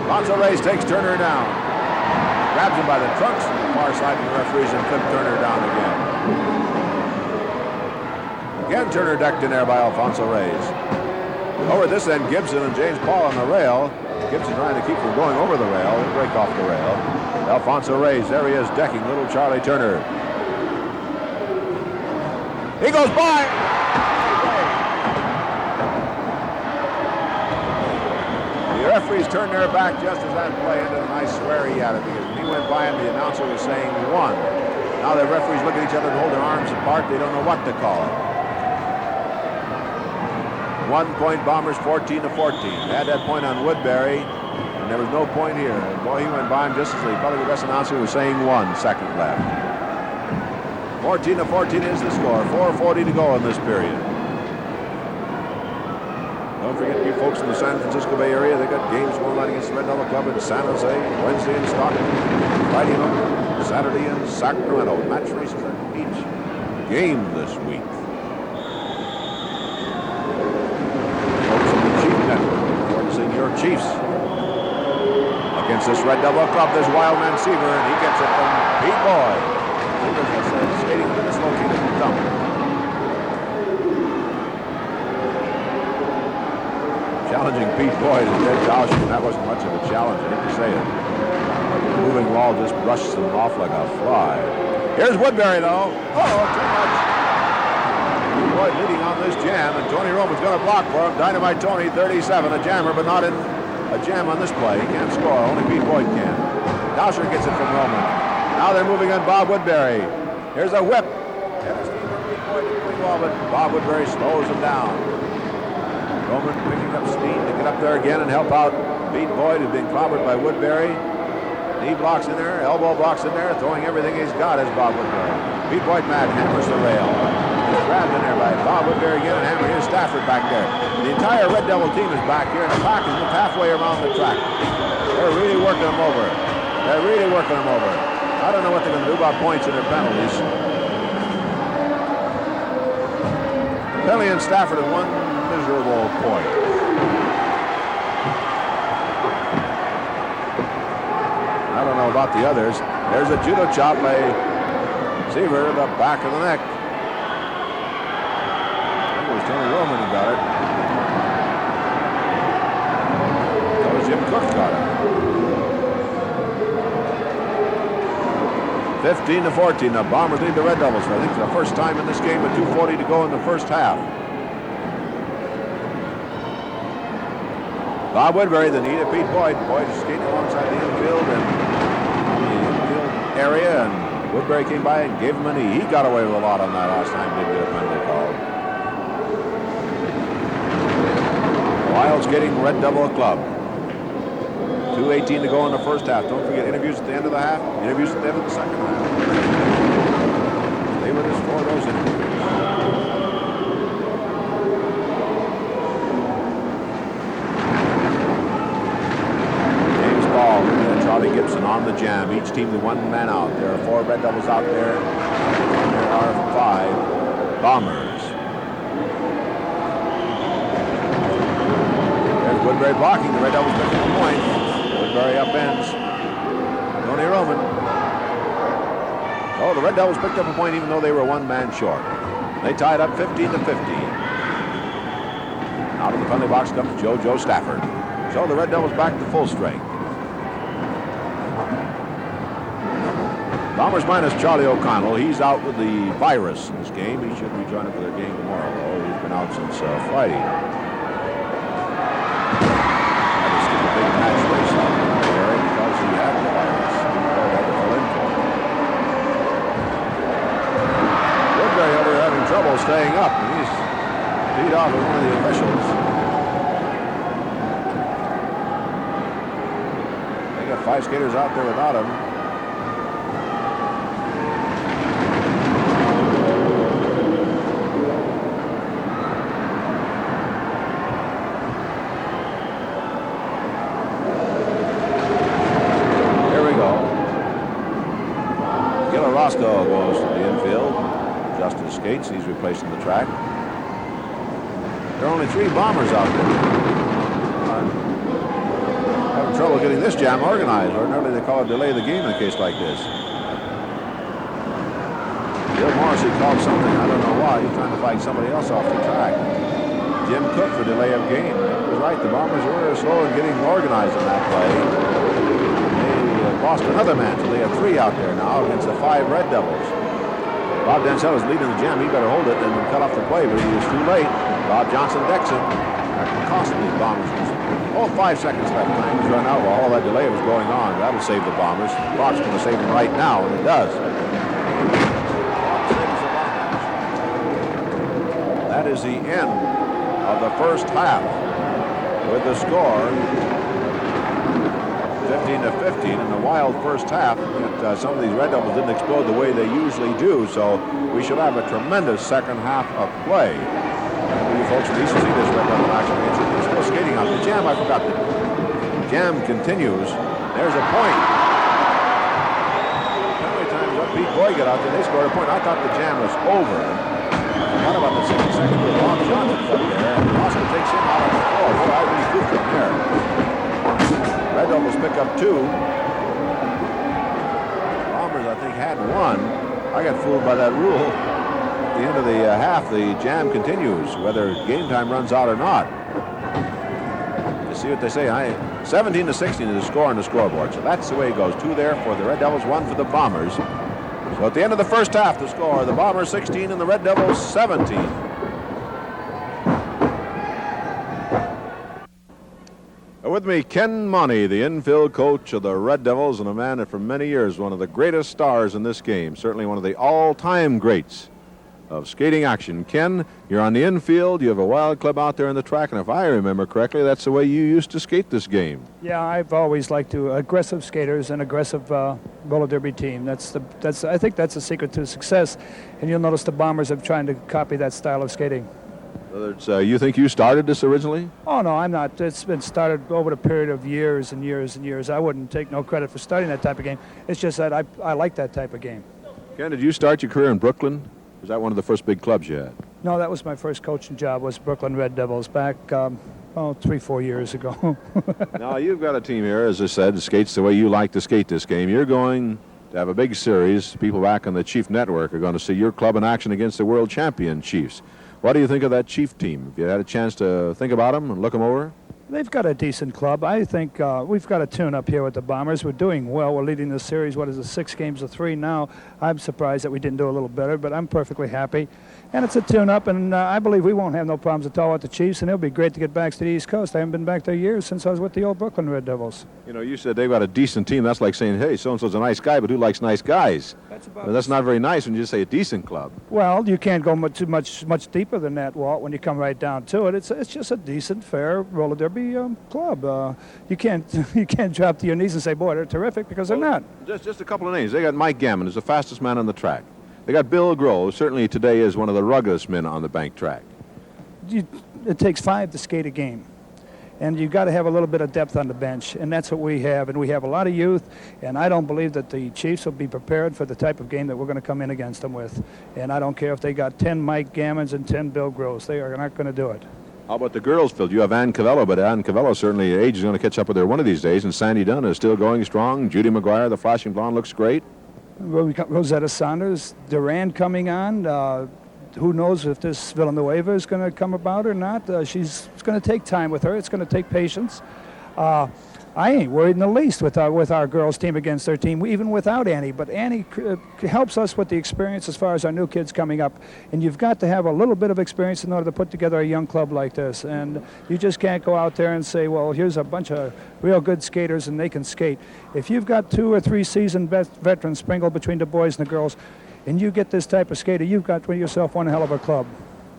Alfonso Reyes takes Turner down. Grabs him by the trunks from the far side of the referees and flipped Turner down again. Again, Turner decked in there by Alfonso Reyes. Over this end, Gibson and James Paul on the rail. Gibson trying to keep from going over the rail and break off the rail. Alfonso Reyes, there he is, decking little Charlie Turner. He goes by. The referees turned their back just as that play ended, and I swear he had it, because when he went by him, the announcer was saying 1. Now the referees look at each other and hold their arms apart. They don't know what to call it. 1 point Bombers, 14-14. They had that point on Woodbury, and there was no point here. And boy, he went by him just as the public address announcer was saying 1 second left. 14-14 is the score. 4:40 to go in this period. Don't forget, you folks in the San Francisco Bay Area, they got games going on against the Red Devil Club in San Jose, Wednesday in Stockton, Friday in Oakland, Saturday in Sacramento. Match races at each game this week. Your Chiefs against this Red Devil Club. There's Wildman Seaver, and he gets it from Pete Boyd. Seaver's skating with a dislocated thumb. Challenging Pete Boyd and Ted Tauscher. That wasn't much of a challenge, I hate to say it. The moving wall just brushes him off like a fly. Here's Woodbury, though. Oh, too much. Boyd leading on this jam, and Tony Roman's going to block for him. Dynamite Tony, 37, a jammer, but not in a jam on this play. He can't score. Only Pete Boyd can. Tauscher gets it from Roman. Now they're moving on Bob Woodbury. Here's a whip. Pete Boyd doing well, but Bob Woodbury slows him down. Roman picking up steam to get up there again and help out Pete Boyd, who's being clobbered by Woodbury. Knee blocks in there, elbow blocks in there, throwing everything he's got as Bob Woodbury. Pete Boyd mad, hammers the rail. He's grabbed in there by Bob Woodbury again and hammer. Here's Stafford back there. The entire Red Devil team is back here, and the pack is halfway around the track. They're really working them over. I don't know what they're going to do about points and their penalties. Penley and Stafford have one miserable point. I don't know about the others. There's a judo chop by Seaver to the back of the neck. That was Tony Roman who got it. That was Jim Cook got it. 15-14. The Bombers lead the Red Devils for, I think, the first time in this game with 2:40 to go in the first half. Bob Woodbury, the knee to Pete Boyd. Boyd is skating alongside the infield and the infield area, and Woodbury came by and gave him a knee. He got away with a lot on that last time, didn't get a penalty called. Wild skating Red Devil Club. 2:18 to go in the first half. Don't forget interviews at the end of the half, interviews at the end of the second half. Stay with us for those interviews. James Ball and Charlie Gibson on the jam. Each team with one man out. There are 4 Red Devils out there. There are 5 Bombers. There's Woodbury blocking. The Red Devils picking the point. Woodbury upends. Tony Roman. Oh, the Red Devils picked up a point even though they were 1 man short. They tied up 15-15. Out of the penalty box comes Joe Stafford. So the Red Devils back to full strength. Bombers minus Charlie O'Connell. He's out with the virus in this game. He should be joining for their game tomorrow, though. He's been out since Friday. Trouble staying up, and he's beat off with one of the officials. They got 5 skaters out there without him. Here we go. Gila Roscoe goes to the infield. Justin skates. He's replacing the track. There are only 3 Bombers out there. Having trouble getting this jam organized. Ordinarily they call it delay the game in a case like this. Bill Morrissey called something. I don't know why. He's trying to fight somebody else off the track. Jim Cook for delay of game. He was right. The Bombers were slow in getting organized in that play. They lost another man, so they have 3 out there now against the 5 Red Devils. Bob Dansell is leading the jam. He better hold it and then cut off the play, but he was too late. Bob Johnson decks him. That cost the Bombers. 5 seconds left. Time was run out while all that delay was going on. That'll save the Bombers. The clock's going to save them right now, and it does. That is the end of the first half with the score 15-15 in the Wild first half. Some of these Red Devils didn't explode the way they usually do, so we should have a tremendous second half of play. You folks need to see this Red Devil action. It's still skating out. The jam, I forgot. The jam continues. There's a point. How many times up Pete Boyd got out there, they scored a point. I thought the jam was over. What about the 60 seconds where Bob Johnson's up there, and Oscar takes him out on the floor. Boy, I really goofed him there. Red Devils pick up 2. Bombers, I think, had 1. I got fooled by that rule. At the end of the half, the jam continues, whether game time runs out or not. You see what they say. 17-16 is the score on the scoreboard. So that's the way it goes. 2 there for the Red Devils, 1 for the Bombers. So at the end of the first half, the score, the Bombers 16 and the Red Devils 17. With me, Ken Money, the infield coach of the Red Devils, and a man that for many years one of the greatest stars in this game, certainly one of the all-time greats of skating action. Ken, you're on the infield, you have a Wild club out there in the track, and if I remember correctly, that's the way you used to skate this game. Yeah, I've always liked to aggressive skaters and aggressive roller derby team. I think that's the secret to success, and you'll notice the Bombers have tried to copy that style of skating. You think you started this originally? Oh, no, I'm not. It's been started over the period of years and years and years. I wouldn't take no credit for starting that type of game. It's just that I like that type of game. Ken, did you start your career in Brooklyn? Was that one of the first big clubs you had? No, that was my first coaching job, was Brooklyn Red Devils back, 3-4 years ago. Now, you've got a team here, as I said, that skates the way you like to skate this game. You're going to have a big series. People back on the Chief Network are going to see your club in action against the world champion Chiefs. What do you think of that Chief team? Have you had a chance to think about them and look them over? They've got a decent club. I think we've got a tune-up here with the Bombers. We're doing well. We're leading the series. What is it, 6 games to 3 now? I'm surprised that we didn't do a little better, but I'm perfectly happy. And it's a tune-up, and I believe we won't have no problems at all with the Chiefs, and it'll be great to get back to the East Coast. I haven't been back there years since I was with the old Brooklyn Red Devils. You know, you said they've got a decent team. That's like saying, hey, so-and-so's a nice guy, but who likes nice guys? That's not very nice when you just say a decent club. Well, you can't go much deeper than that, Walt, when you come right down to it. It's just a decent, fair roller derby club. You can't drop to your knees and say, boy, they're terrific, because they're not. Just a couple of names. They got Mike Gammon, who's the fastest man on the track. They got Bill Groh, who certainly today is one of the ruggedest men on the bank track. It takes 5 to skate a game. And you've got to have a little bit of depth on the bench, and that's what we have. And we have a lot of youth, and I don't believe that the Chiefs will be prepared for the type of game that we're going to come in against them with. And I don't care if they got 10 Mike Gammons and 10 Bill Grohs. They are not going to do it. How about the girls' field? You have Ann Cavello, but Ann Cavello certainly age is going to catch up with her one of these days. And Sandy Dunn is still going strong. Judy McGuire, the flashing blonde, looks great. We got Rosetta Saunders, Durand coming on. Who knows if this Villanueva is going to come about or not. It's going to take time with her. It's going to take patience. I ain't worried in the least with our girls' team against their team, even without Annie. But Annie helps us with the experience as far as our new kids coming up. And you've got to have a little bit of experience in order to put together a young club like this. And you just can't go out there and say, well, here's a bunch of real good skaters and they can skate. If you've got 2 or 3 seasoned veterans sprinkled between the boys and the girls, and you get this type of skater, you've got yourself one hell of a club.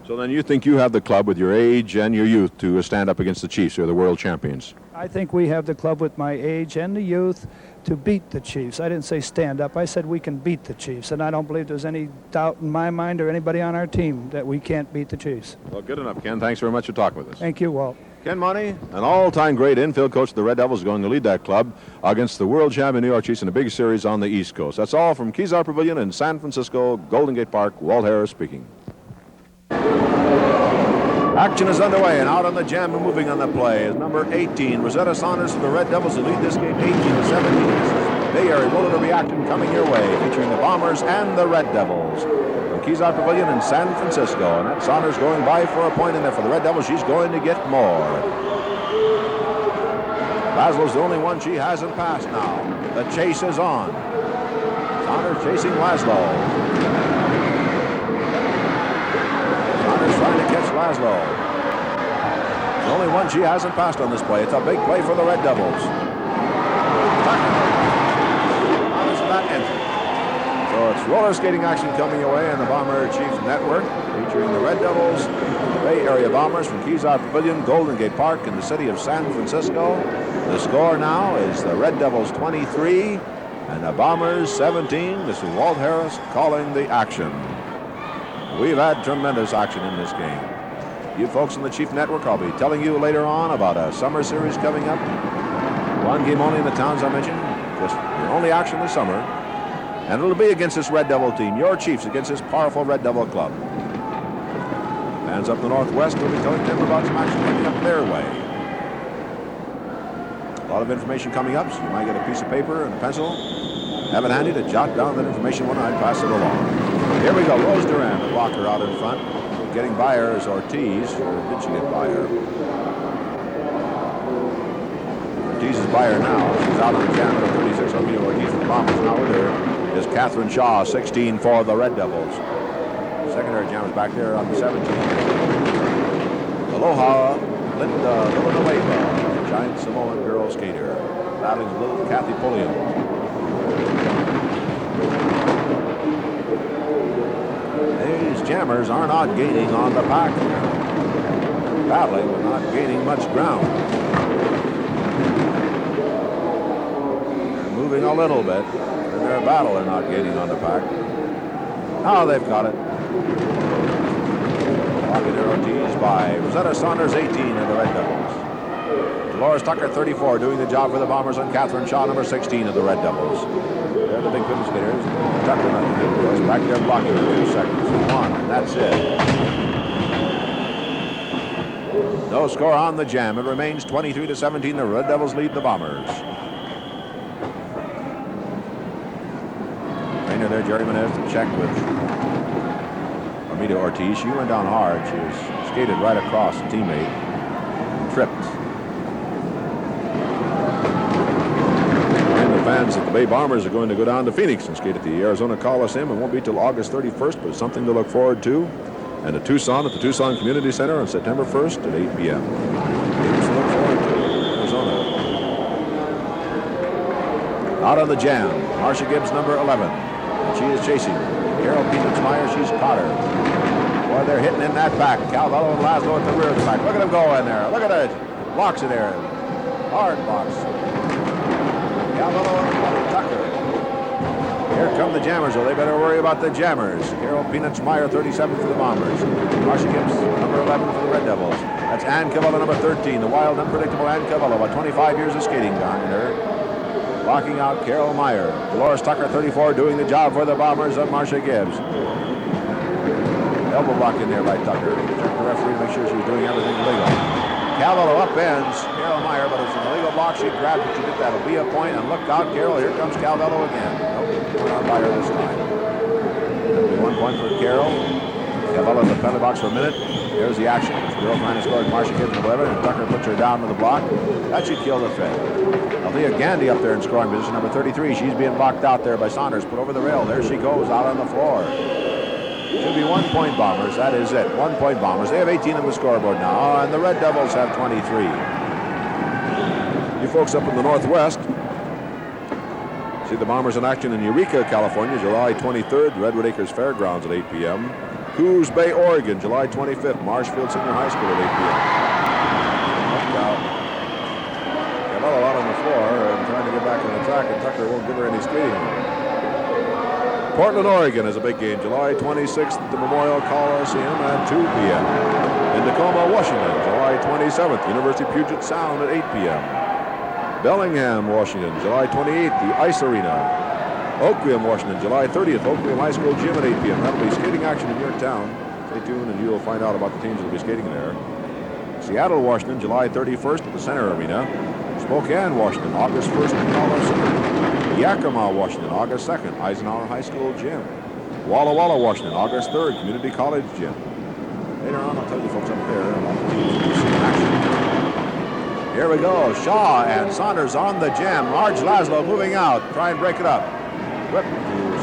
So then you think you have the club with your age and your youth to stand up against the Chiefs, who are the world champions? I think we have the club with my age and the youth to beat the Chiefs. I didn't say stand up. I said we can beat the Chiefs, and I don't believe there's any doubt in my mind or anybody on our team that we can't beat the Chiefs. Well, good enough, Ken. Thanks very much for talking with us. Thank you, Walt. Ken Money, an all-time great infield coach of the Red Devils, is going to lead that club against the world champion New York Chiefs in a big series on the East Coast. That's all from Kezar Pavilion in San Francisco, Golden Gate Park. Walt Harris speaking. Action is underway, and out on the jam and moving on the play is number 18, Rosetta Saunders for the Red Devils, who lead this game 18-17. This is Bay Area roller derby action coming your way, featuring the Bombers and the Red Devils. From Kezar Pavilion in San Francisco, and that's Saunders going by for a point in there for the Red Devils. She's going to get more. Laszlo's the only one she hasn't passed now. The chase is on. Saunders chasing Laszlo. Trying to catch Laszlo. The only one she hasn't passed on this play. It's a big play for the Red Devils. So it's roller skating action coming away on the Bomber Chiefs Network, featuring the Red Devils, the Bay Area Bombers from Kezar Pavilion, Golden Gate Park in the city of San Francisco. The score now is the Red Devils 23 and the Bombers 17. This is Walt Harris calling the action. We've had tremendous action in this game. You folks in the Chief Network, I'll be telling you later on about a summer series coming up. One game only in the towns I mentioned. Just the only action this summer. And it'll be against this Red Devil team. Your Chiefs against this powerful Red Devil club. Fans up the Northwest will be telling them about some action coming up their way. A lot of information coming up, so you might get a piece of paper and a pencil. Have it handy to jot down that information when I pass it along. Here we go, Rose Durand, the blocker out in front. Getting by her is Ortiz. Or did she get by her? Ortiz is by her now. She's out on the jam at 36. Armida Ortiz for the Bombers. Now with her is Catherine Shaw, 16 for the Red Devils. Secondary jam is back there on the 17. Aloha, Linda Villanueva, giant Samoan girl skater. Battling with little Kathy Pulliam. These jammers are not gaining on the pack. Battling, but not gaining much ground. They're moving a little bit. In their battle, they're not gaining on the pack. Now they've got it. Walker Ortiz by Rosetta Saunders, 18 of the Red Devils. Dolores Tucker, 34, doing the job for the Bombers on Catherine Shaw, number 16 of the Red Devils. They're the big fiddle skaters. Tucker goes back there blocking for 2 seconds. 1, and that's it. No score on the jam. It remains 23-17. The Red Devils lead the Bombers. Trainer there, Jerry Menez, to check with Armida Ortiz. She went down hard. She was skated right across a teammate and tripped. fans that the Bay Bombers are going to go down to Phoenix and skate at the Arizona Coliseum. It won't be till August 31st, but it's something to look forward to. And to Tucson at the Tucson Community Center on September 1st at 8 p.m. Games to look forward to. Arizona. Out on the jam, Marcia Gibbs, number 11. And she is chasing Carol Peanuts-Meyer. She's caught her. Boy, they're hitting in that back. Calvello and Laszlo at the rear of the back. Look at them go in there. Look at it. Blocks in there. Hard box. Calvello and Tucker. Here come the Jammers, though. They better worry about the Jammers. Carol Peanuts-Meyer, 37 for the Bombers. Marcia Gibbs, number 11 for the Red Devils. That's Ann Cavallo, number 13. The wild, unpredictable Ann Cavallo. About 25 years of skating behind her. Blocking out Carol Meyer. Dolores Tucker, 34, doing the job for the Bombers of Marcia Gibbs. Elbow block in there by Tucker. Check the referee to make sure she's doing everything legal. Cavallo upends Carol Meyer, but it's an illegal block. She grabbed it. She did that. It'll be a point. And look out, Carol. Here comes Calvello again. Nope, not by her this time. That'll be 1 point for Carol. Cavallo in the penalty box for a minute. There's the action. The girl trying to score Marcia Gibbs in the 11, and Tucker puts her down to the block. That should kill the fit. Althea Gandy up there in scoring position, number 33. She's being blocked out there by Saunders. Put over the rail. There she goes out on the floor. Should be 1 point Bombers. That is it. 1 point Bombers. They have 18 on the scoreboard now, and the Red Devils have 23. You folks up in the Northwest see the Bombers in action in Eureka, California, July 23rd, Redwood Acres Fairgrounds at 8 p.m. Coos Bay, Oregon, July 25th, Marshfield Senior High School at 8 p.m. Look out. Cavallo out on the floor and trying to get back on the track, and Tucker won't give her any skating. Portland, Oregon is a big game, July 26th at the Memorial Coliseum at 2 p.m. In Tacoma, Washington, July 27th, University of Puget Sound at 8 p.m. Bellingham, Washington, July 28th, the Ice Arena. Oakville, Washington, July 30th, Oakville High School Gym at 8 p.m. That'll be skating action in your town. Stay tuned and you'll find out about the teams that will be skating there. Seattle, Washington, July 31st at the Center Arena. Spokane, Washington, August 1st at Coliseum. Yakima, Washington, August 2nd, Eisenhower High School Gym. Walla Walla, Washington, August 3rd, Community College Gym. Later on, I'll tell you folks up there about the teams that will see in action. Here we go. Shaw and Saunders on the jam. Large Laszlo moving out. Try and break it up. Whip to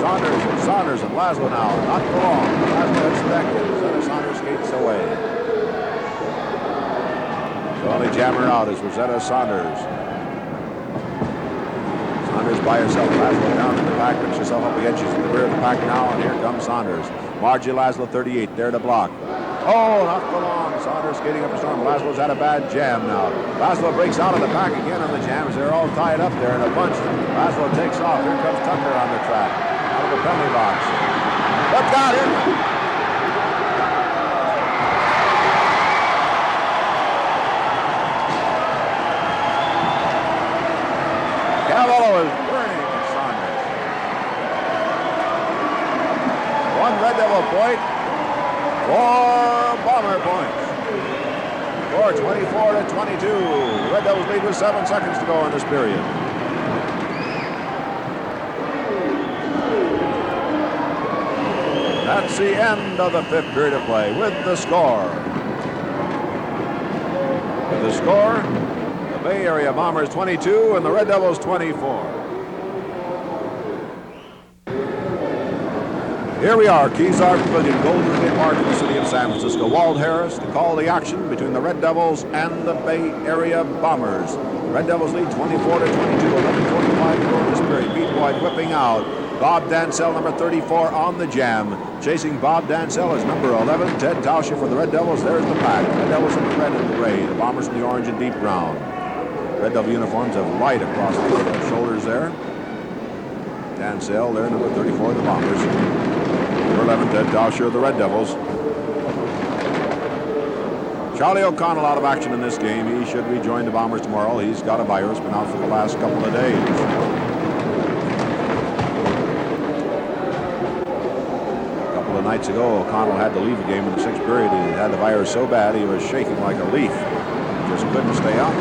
Saunders and Laszlo now. Not for long. Laszlo heads back in. Rosetta Saunders skates away. The only jammer out is Rosetta Saunders. Saunders by herself. Laszlo down in the back. Picks herself up again. She's in the rear of the pack now, and here comes Saunders. Margie Laszlo, 38, there to block. Oh, not for long. Saunders skating up a storm. Laszlo's had a bad jam now. Laszlo breaks out of the pack again on the jams. They're all tied up there in a bunch. Laszlo takes off. Here comes Tucker on the track. Out of the penalty box. Look out here. Cavallo is burning Saunders. 1 Red Devil point. 4 Bomber points. Score 24-22. The Red Devils lead with 7 seconds to go in this period. That's the end of the 5th period of play with the score. With the score, the Bay Area Bombers 22 and the Red Devils 24. Here we are, Kezar Pavilion, Golden Gate Park in the city of San Francisco. Walt Harris to call the action between the Red Devils and the Bay Area Bombers. Red Devils lead 24-22, 11:45 to go in this period. Pete Boyd whipping out. Bob Dansell, number 34, on the jam. Chasing Bob Dansell is number 11, Ted Tauscher for the Red Devils. There's the pack. Red Devils in the red and the gray. The Bombers in the orange and deep brown. Red Devil uniforms have light across the shoulders there. Dansell there, number 34, the Bombers. Number 11, Ted Tauscher of the Red Devils. Charlie O'Connell out of action in this game. He should rejoin the Bombers tomorrow. He's got a virus, been out for the last couple of days. A couple of nights ago, O'Connell had to leave the game in the 6th period. He had the virus so bad he was shaking like a leaf. Just couldn't stay out.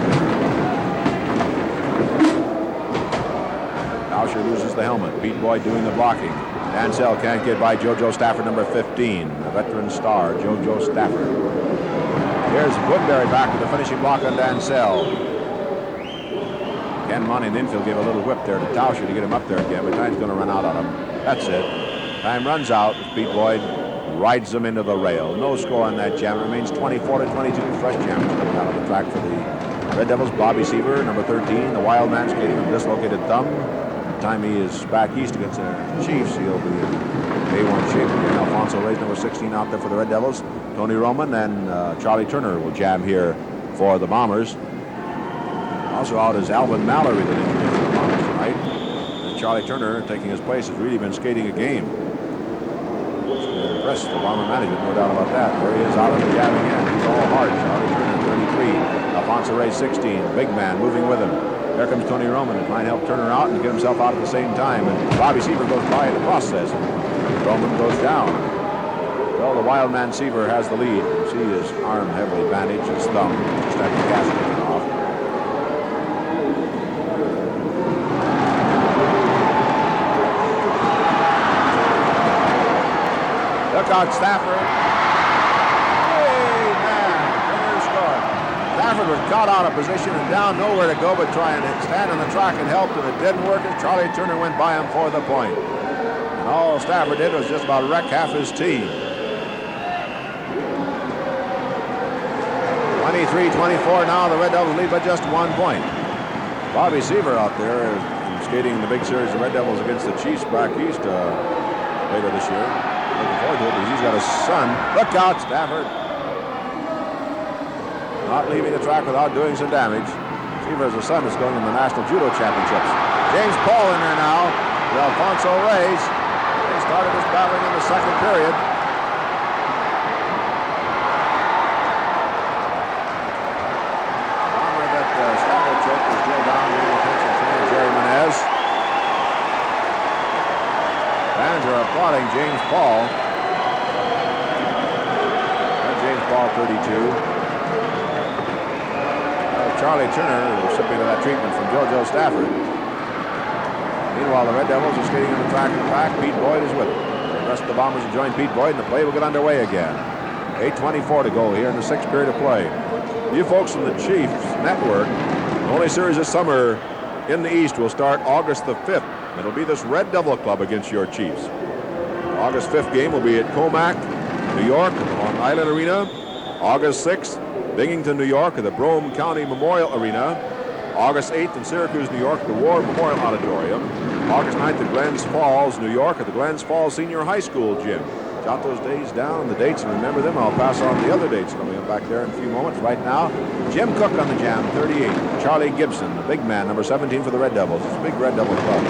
Tauscher loses the helmet. Pete Boyd doing the blocking. Dansell can't get by JoJo Stafford, number 15, the veteran star, JoJo Stafford. Here's Woodbury back to the finishing block on Dansell. Ken Money in the infield gave a little whip there to Tauscher to get him up there again, but time's going to run out on him. That's it. Time runs out. Pete Boyd rides them into the rail. No score on that jam. It remains 24-22. Fresh jam coming out on the track for the Red Devils. Bobby Seaver, number 13, the wild man skating with a dislocated thumb. The time he is back east against the Chiefs, he'll be in A1 shape again. Alfonso Reyes, number 16, out there for the Red Devils. Tony Roman and Charlie Turner will jam here for the Bombers. Also out is Alvin Mallory, that introduced the Bombers tonight. And Charlie Turner, taking his place, has really been skating a game. Impressed the Bomber management, no doubt about that. There he is out on the jam again. He's all hard. Charlie Turner, 33. Alfonso Reyes, 16. Big man moving with him. There comes Tony Roman to try and help Turner out and get himself out at the same time. And Bobby Seaver goes by in the process. Roman goes down. Well, the wild man Seaver has the lead. You see his arm heavily bandaged, his thumb just had the cast taken off. Look out, Stafford. Hey, man, Turner scored. Stafford was caught out of position and down, nowhere to go but try and stand on the track and help, and it didn't work as Charlie Turner went by him for the point. And all Stafford did was just about wreck half his team. 23-24 now, the Red Devils lead by just 1 point. Bobby Seaver out there skating in the big series of Red Devils against the Chiefs back east later this year. Looking forward to it because he's got a son. Look out, Stafford. Not leaving the track without doing some damage. Seaver has a son that's going in the National Judo Championships. James Paul in there now with Alfonso Reyes. They started this battling in the second period. Fans are applauding James Paul. And James Paul, 32. Charlie Turner recipient of that treatment from JoJo Stafford. Meanwhile, the Red Devils are skating on the track in the back. Pete Boyd is with them. The rest of the Bombers have joined Pete Boyd, and the play will get underway again. 8:24 to go here in the sixth period of play. You folks from the Chiefs Network, the only series this summer in the East will start August the 5th. It'll be this Red Devil Club against your Chiefs. August 5th game will be at Comac, New York, at the Long Island Arena. August 6th, Binghamton, New York, at the Brome County Memorial Arena. August 8th in Syracuse, New York, at the War Memorial Auditorium. August 9th at Glens Falls, New York, at the Glens Falls Senior High School gym. Jot those days down, the dates, and remember them. I'll pass on the other dates coming up back there in a few moments. Right now, Jim Cook on the jam, 38. Charlie Gibson, the big man, number 17 for the Red Devils. It's a big Red Devil club.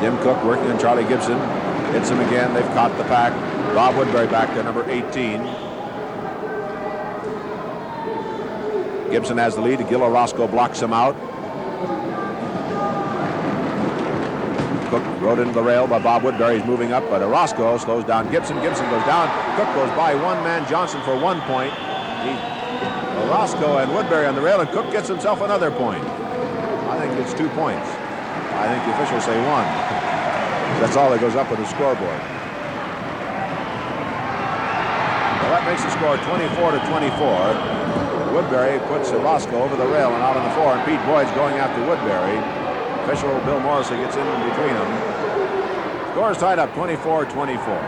Jim Cook working on Charlie Gibson. Hits him again. They've caught the pack. Rob Woodbury back there, number 18. Gibson has the lead. Gil Orozco blocks him out. Cook rode into the rail by Bob Woodbury. He's moving up, but Orozco slows down Gibson. Gibson goes down. Cook goes by one man, Johnson, for 1 point. Orozco and Woodbury on the rail, and Cook gets himself another point. I think it's 2 points. I think the officials say 1. That's all that goes up on the scoreboard. Well, that makes the score 24-24. Woodbury puts Orozco over the rail and out on the floor, and Pete Boyd's going after Woodbury. Official Bill Morrissey gets in between them. Score is tied up 24-24.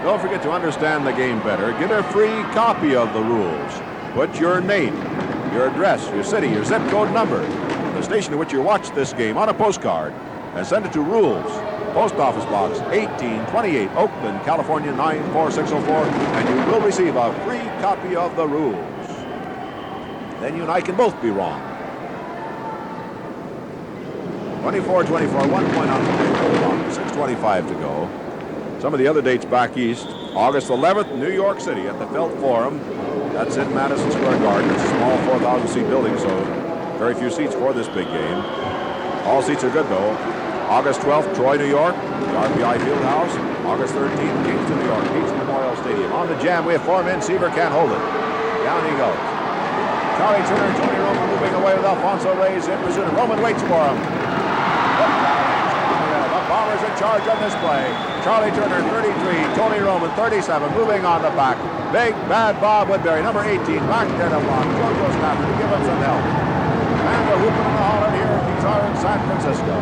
Don't forget to understand the game better. Get a free copy of the rules. Put your name, your address, your city, your zip code number, the station at which you watch this game on a postcard, and send it to Rules, Post Office Box 1828, Oakland, California 94604, and you will receive a free copy of the rules. Then you and I can both be wrong. 24-24, 1 point on the table, 6:25 to go. Some of the other dates back east. August 11th, New York City at the Felt Forum. That's in Madison Square Garden. It's a small 4,000-seat building, so very few seats for this big game. All seats are good, though. August 12th, Troy, New York, the RPI Fieldhouse. August 13th, Kingston, New York, Beach Memorial Stadium. On the jam, we have 4 men. Seaver can't hold it. Down he goes. Charlie Turner, Tony Roman moving away with Alfonso Reyes in pursuit. Roman waits for him. Bombers in charge on this play. Charlie Turner, 33. Tony Roman, 37. Moving on the back. Big bad Bob Woodbury, number 18. Back there to block. Jojo Stafford to give him some help. And the hooping in the Holland here. These are in San Francisco.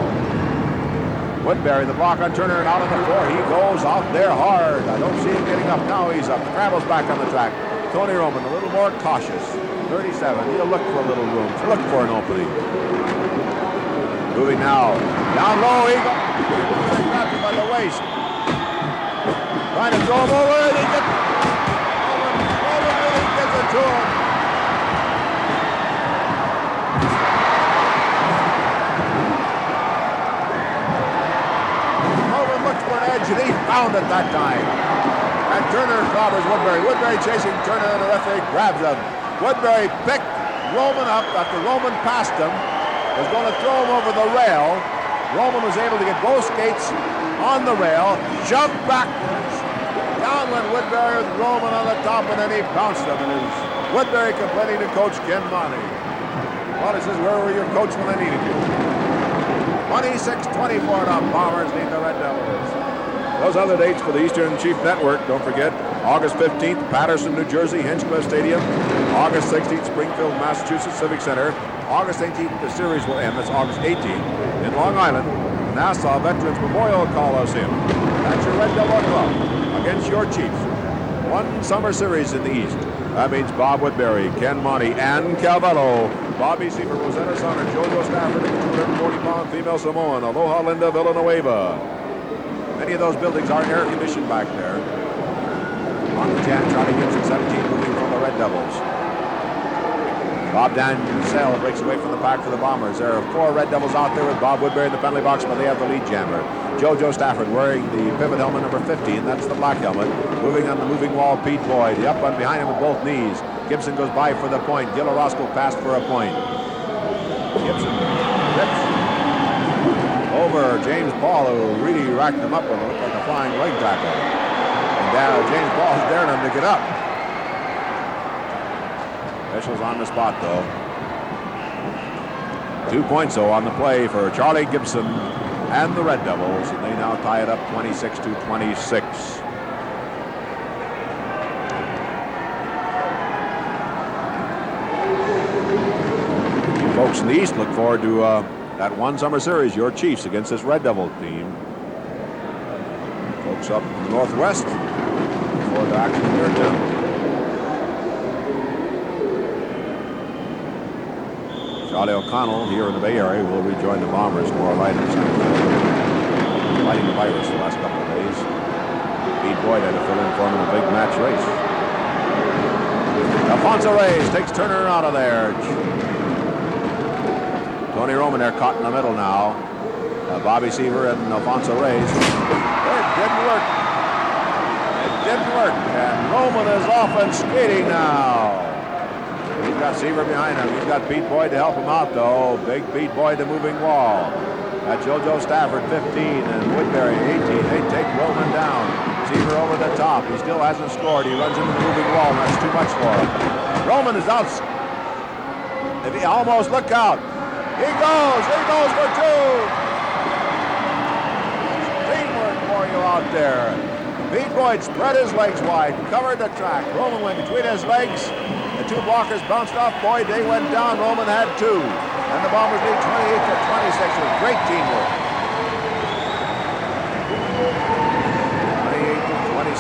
Woodbury, the block on Turner and out on the floor. He goes out there hard. I don't see him getting up. Now he's up. Scrambles back on the track. Tony Roman, a little more cautious. 37. He'll look for a little room. Look for an opening. Moving now. Down low. He goes. Grabs him by the waist. Trying to throw him over. He gets Roman really gets it to him. Roman looked for an edge, and he found it that time. And Turner clobbers Woodbury. Woodbury chasing Turner, and the referee grabs him. Woodbury picked Roman up after Roman passed him. Was going to throw him over the rail. Roman was able to get both skates on the rail, jumped backwards. Down went Woodbury with Roman on the top, and then he bounced him. And it was Woodbury complaining to Coach Ken Monty. Well, he says, where were your coach when I needed you? 26-24 now. Bombers lead the Red Devils. Those other dates for the Eastern Chief Network, don't forget, August 15th, Patterson, New Jersey, Hinchcliffe Stadium. August 16th, Springfield, Massachusetts Civic Center. August 18th, the series will end. That's August 18th in Long Island, Nassau Veterans Memorial Coliseum. That's your Red Devil Club against your Chiefs. One summer series in the East. That means Bob Woodbury, Ken Monty, and Calvello. Bobby Seaver, Rosetta Sonner, Jojo Stafford, and the 240-pound female Samoan, Aloha Linda Villanueva. Many of those buildings are air-conditioned back there. On the 10, Charlie Gibson, 17, moving from the Red Devils. Bob Dansell breaks away from the pack for the Bombers. There are 4 Red Devils out there with Bob Woodbury in the penalty box, but they have the lead jammer. Jojo Stafford wearing the pivot helmet number 15. That's the black helmet. Moving on the moving wall, Pete Boyd. The up one behind him with both knees. Gibson goes by for the point. Gil Orozco passed for a point. Gibson rips over James Paul, who really racked him up with it. Looked like a flying leg tackle. And James Paul's daring him to get up. Officials on the spot, though. 2 points, though, on the play for Charlie Gibson and the Red Devils, and they now tie it up 26-26. You folks in the East look forward to that one summer series, your Chiefs against this Red Devil team. Folks up in the Northwest, look forward to action here, too. Charlie O'Connell here in the Bay Area will rejoin the Bombers more lighter. Fighting the virus the last couple of days. Pete Boyd had to fill in for him in a big match race. Alfonso Reyes takes Turner out of there. Tony Roman there caught in the middle now. Bobby Seaver and Alfonso Reyes. It didn't work. It didn't work. And Roman is off and skating now. He's got Seaver behind him. He's got Pete Boyd to help him out, though. Big Pete Boyd, the moving wall. Got Jojo Stafford, 15, and Woodbury, 18. They take Roman down. Seaver over the top. He still hasn't scored. He runs into the moving wall, and that's too much for him. Roman is out. If he almost, look out. He goes for 2. Teamwork for you out there. Pete Boyd spread his legs wide, covered the track. Roman went between his legs. The 2 blockers bounced off Boyd. They went down. Roman had 2. And the Bombers lead 28-26 with great teamwork.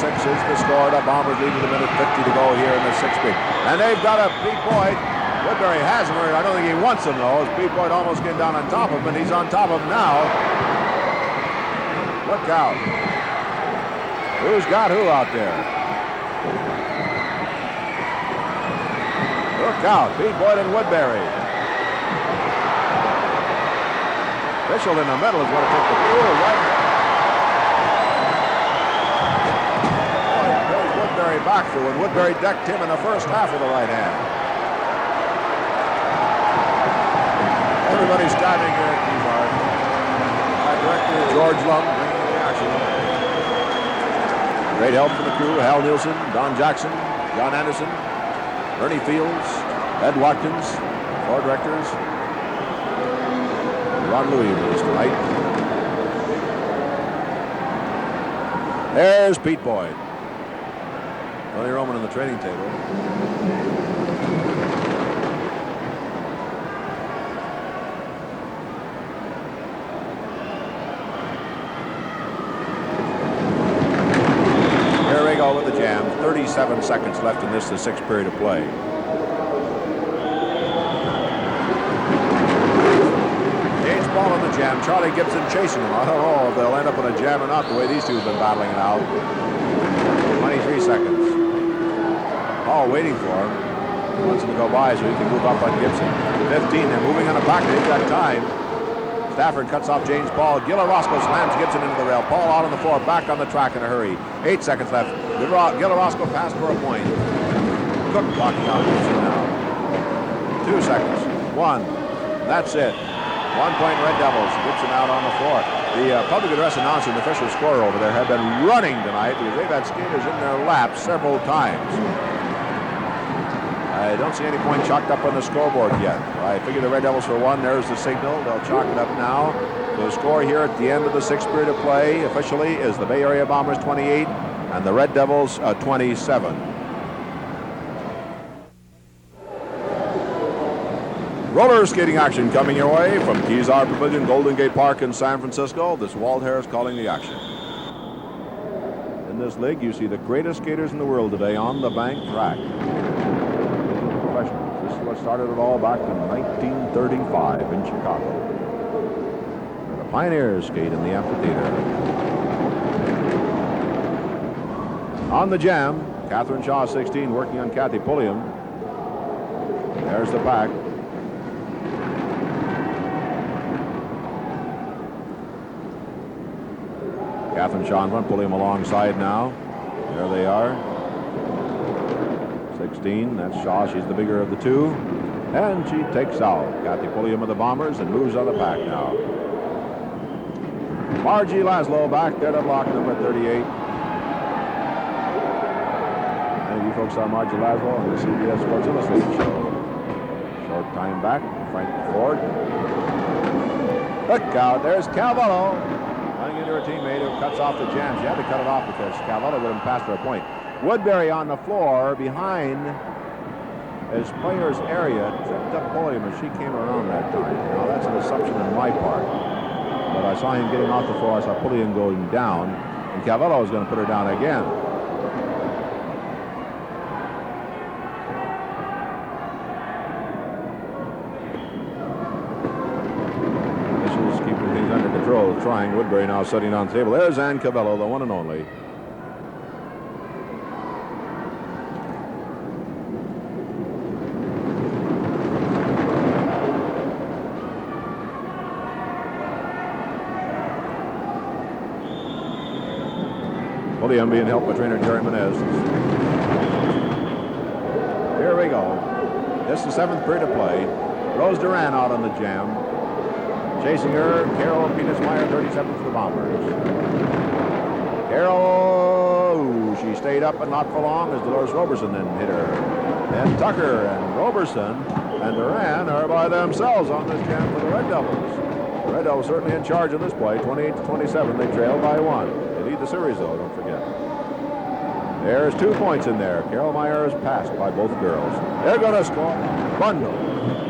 28-26 is the score. The Bombers lead with a minute 50 to go here in the 6th period. And they've got a Pete Boyd. Woodbury has him. I don't think he wants him, though. As Pete Boyd almost getting down on top of him, and he's on top of him now. Look out. Who's got who out there? Look out, Pete Boyd and Woodbury. Mitchell in the middle is going to take the pool right. Boy, there's Woodbury back through, and Woodbury decked him in the first half with the right hand. Everybody's standing here at Keysart. Our director, George Lum, bringing the action. Great help from the crew, Hal Nielsen, Don Jackson, John Anderson, Ernie Fields, Ed Watkins, 4 directors. Ron Louis with us tonight. There's Pete Boyd. Tony Roman on the training table. Here we go with the jam. 37 seconds left in this, the sixth period of play. Ball on the jam. Charlie Gibson chasing him. I don't know if they'll end up in a jam or not, the way these two have been battling it out. 23 seconds. Paul waiting for him. He wants him to go by so he can move up on Gibson. 15. They're moving on a back. They've got time. Stafford cuts off James Paul. Gillarosco slams Gibson into the rail. Paul out on the floor, back on the track in a hurry. 8 seconds left. Gillarosco passed for a point. Cook blocking out Gibson now. 2 seconds. 1. That's it. 1 point Red Devils. Gibson out on the floor. The public address announcer and the official scorer over there have been running tonight because they've had skaters in their laps several times. I don't see any point chalked up on the scoreboard yet. I figure the Red Devils for 1. There's the signal. They'll chalk it up now. The score here at the end of the sixth period of play officially is the Bay Area Bombers 28 and the Red Devils 27. Roller skating action coming your way from Kezar Pavilion, Golden Gate Park in San Francisco. This is Walt Harris calling the action. In this league, you see the greatest skaters in the world today on the bank track. Professionals. This is what started it all back in 1935 in Chicago. The Pioneers skate in the amphitheater. On the jam, Catherine Shaw, 16, working on Kathy Pulliam. There's the pack. Catherine Shaw in front, Pulliam alongside now. There they are. 16, that's Shaw. She's the bigger of the two. And she takes out Kathy Pulliam of the Bombers and moves on the pack now. Margie Laszlo back there to block number 38. And you folks saw Margie Laszlo on the CBS Sports Illustrated show. Short time back, Frank Ford. Look out, there's Calvello. Running into her teammate who cuts off the jam. She had to cut it off because Calvello would have passed for a point. Woodbury on the floor behind his player's area tripped up Pulliam as she came around that time. Now that's an assumption on my part. But I saw him getting off the floor. I saw Pulliam going down. And Calvello was going to put her down again. Trying. Woodbury now sitting on the table. There's Ann Calvello, the one and only. Pulliam being helped by trainer Jerry Menez. Here we go. This is the seventh period of play. Rose Duran out on the jam. Chasing her, Carol Penismeyer, 37 for the Bombers. Carol, she stayed up but not for long as Dolores Roberson then hit her. And Tucker and Roberson and Duran are by themselves on this jam for the Red Devils. The Red Devils certainly in charge in this play, 28-27. They trail by 1. They lead the series though, don't forget. There's 2 points in there. Carol Meyer is passed by both girls. They're going to score a bundle.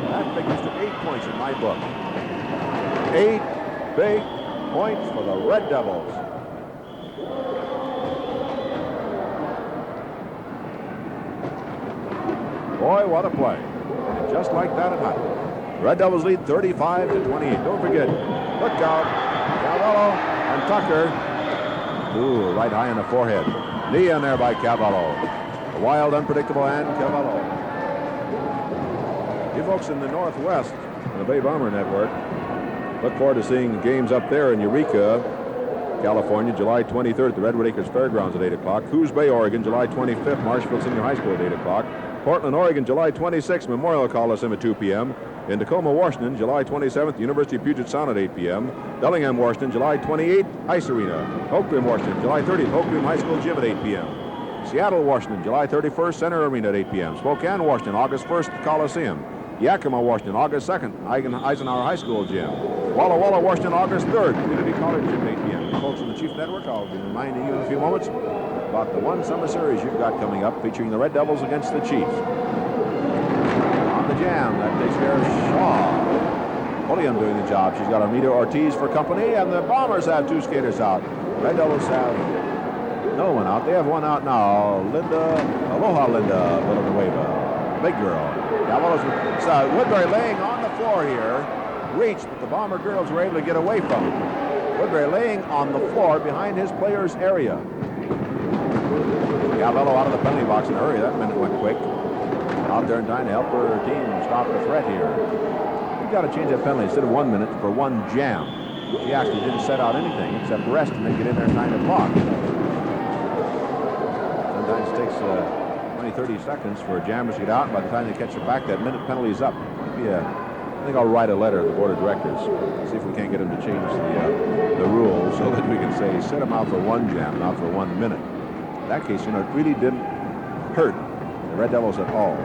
That figures to 8 points in my book. 8 big points for the Red Devils. Boy, what a play. And just like that it happened. Red Devils lead 35-28. Don't forget, look out, Calvello and Tucker. Ooh, right high in the forehead. Knee in there by Calvello. The wild, unpredictable Ann Calvello. You folks in the Northwest, on the Bay Bomber Network, look forward to seeing games up there in Eureka, California, July 23rd at the Redwood Acres Fairgrounds at 8 o'clock. Coos Bay, Oregon, July 25th, Marshfield Senior High School at 8 o'clock. Portland, Oregon, July 26th, Memorial Coliseum at 2 p.m. In Tacoma, Washington, July 27th, University of Puget Sound at 8 p.m. Bellingham, Washington, July 28th, Ice Arena. Oakland, Washington, July 30th, Oakland High School Gym at 8 p.m. Seattle, Washington, July 31st, Center Arena at 8 p.m. Spokane, Washington, August 1st, Coliseum. Yakima, Washington, August 2nd, Eisenhower High School Gym. Walla Walla, Washington, August 3rd, Community College at 8 p.m. Folks on the Chief Network, I'll be reminding you in a few moments about the one summer series you've got coming up featuring the Red Devils against the Chiefs. On the jam, that takes care of Shaw. Pulliam doing the job. She's got Armida Ortiz for company, and the Bombers have 2 skaters out. Red Devils have no one out. They have one out now. Aloha Linda Villanueva, big girl. Woodbury laying on the floor here. Reached, but the Bomber girls were able to get away from him. Woodbury laying on the floor behind his players' area. Galvello out of the penalty box in a hurry. That minute went quick. Out there and trying to help her team stop the threat here. You've got to change that penalty instead of 1 minute for 1 jam. She actually didn't set out anything except rest and then get in there and trying to block. Sometimes it takes 20, 30 seconds for jammers to get out, and by the time they catch it back, that minute penalty is up. I think I'll write a letter to the board of directors, see if we can't get them to change the rules so that we can say set them out for 1 jam, not for 1 minute. In that case, it really didn't hurt the Red Devils at all.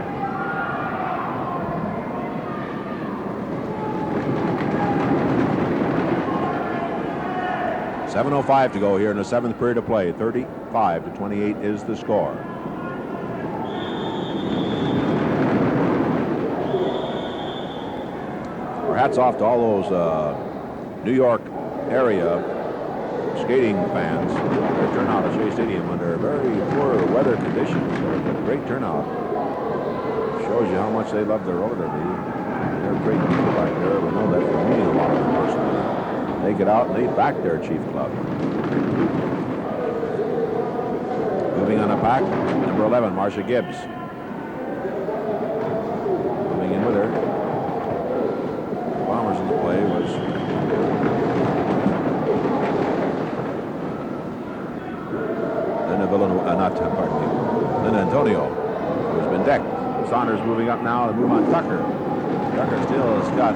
.7:05 to go here in the 7th period of play. 35-28 is the score. Our hats off to all those New York area skating fans. Their turnout at Shea Stadium under very poor weather conditions. A great turnout. Shows you how much they love their roller derby. They're great people back there. We know that from meeting a lot of them personally. They get out and they back their chief club. Moving on a pack, number 11, Marcia Gibbs. Moving in with her. Bombers in the play was Linda Antonio, who's been decked. Saunders moving up now to move on Tucker. Tucker still has got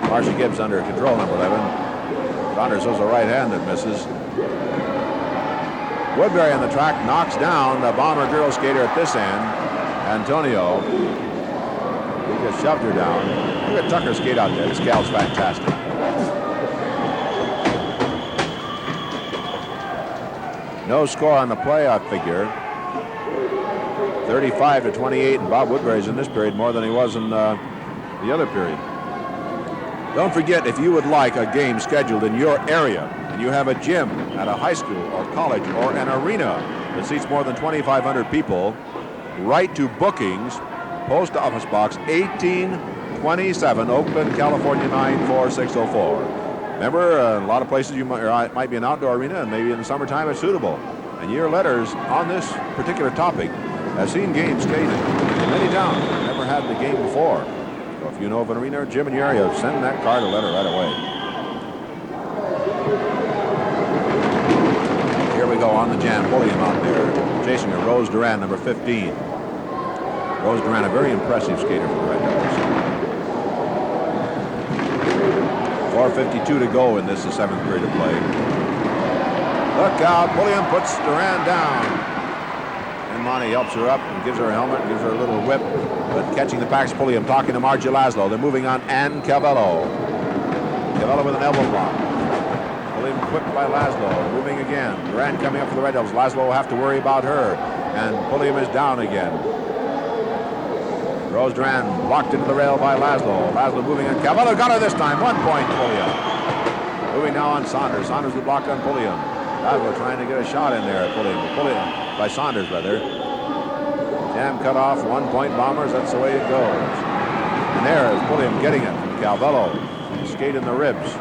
Marcia Gibbs under control, number 11. Saunders throws a right hand that misses. Woodbury on the track knocks down the Bomber girl skater at this end, Antonio. He just shoved her down. Look at Tucker skate out there. This gal's fantastic. No score on the playoff figure. 35-28, and Bob Woodbury's in this period more than he was in the other period. Don't forget, if you would like a game scheduled in your area and you have a gym at a high school or college or an arena that seats more than 2,500 people, write to Bookings, Post Office Box 1827, Oakland, California 94604. Remember, a lot of places you might be an outdoor arena, and maybe in the summertime it's suitable. And your letters on this particular topic have seen games skated in many towns. Never had the game before. So if you know of an arena or gym in your area, send that card a letter right away. Here we go on the jam. Pulliam out there chasing her. Rose Duran, number 15. Rose Duran, a very impressive skater for the Red Devils. 4:52 to go in this, the 7th period of play. Look out, Pulliam puts Duran down. And Monty helps her up and gives her a helmet, gives her a little whip. But catching the pack's Pulliam, talking to Margie Laszlo. They're moving on Ann Cavello. Cavello with an elbow block. Pulliam whipped by Laszlo. Moving again. Duran coming up for the Red Devils. Laszlo will have to worry about her. And Pulliam is down again. Rose Duran blocked into the rail by Laszlo. Laszlo moving on. Cavello got her this time. 1 point, Pulliam. Moving now on Saunders. Saunders the block on Pulliam. Laszlo trying to get a shot in there at Pulliam. Pulliam by Saunders, rather. Jam cut off. 1 point Bombers. That's the way it goes. And there is Pulliam getting it from Cavello. Skate in the ribs.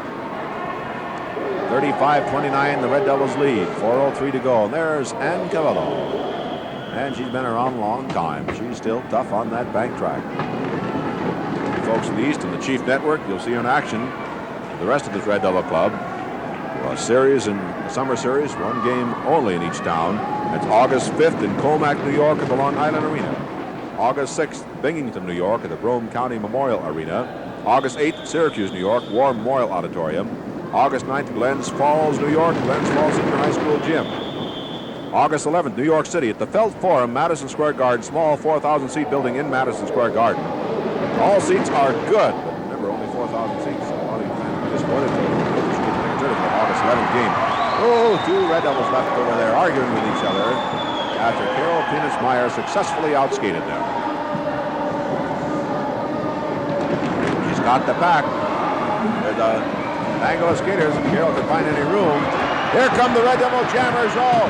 35-29, the Red Devils lead. 4:03 to go. And there's Ann Cavello. And she's been around a long time. She's still tough on that bank track. Folks in the East and the Chief Network, you'll see her in action. The rest of this Red Devil Club. A series in the summer series, 1 game only in each town. It's August 5th in Comac, New York at the Long Island Arena. August 6th, Binghamton, New York at the Brome County Memorial Arena. August 8th, Syracuse, New York, War Memorial Auditorium. August 9th, Glens Falls, New York, Glens Falls Senior High School Gym. August 11th, New York City at the Felt Forum, Madison Square Garden, small 4,000-seat building in Madison Square Garden. All seats are good, but remember, only 4,000 seats. So a lot of you fans this point. It's the August 11th game. Oh, two Red Devils left over there arguing with each other after Carol Penis-Meyer successfully outskated them. She's got the pack. There's a angle of skaters. Carol can find any room. Here come the Red Devil Jammers. Oh!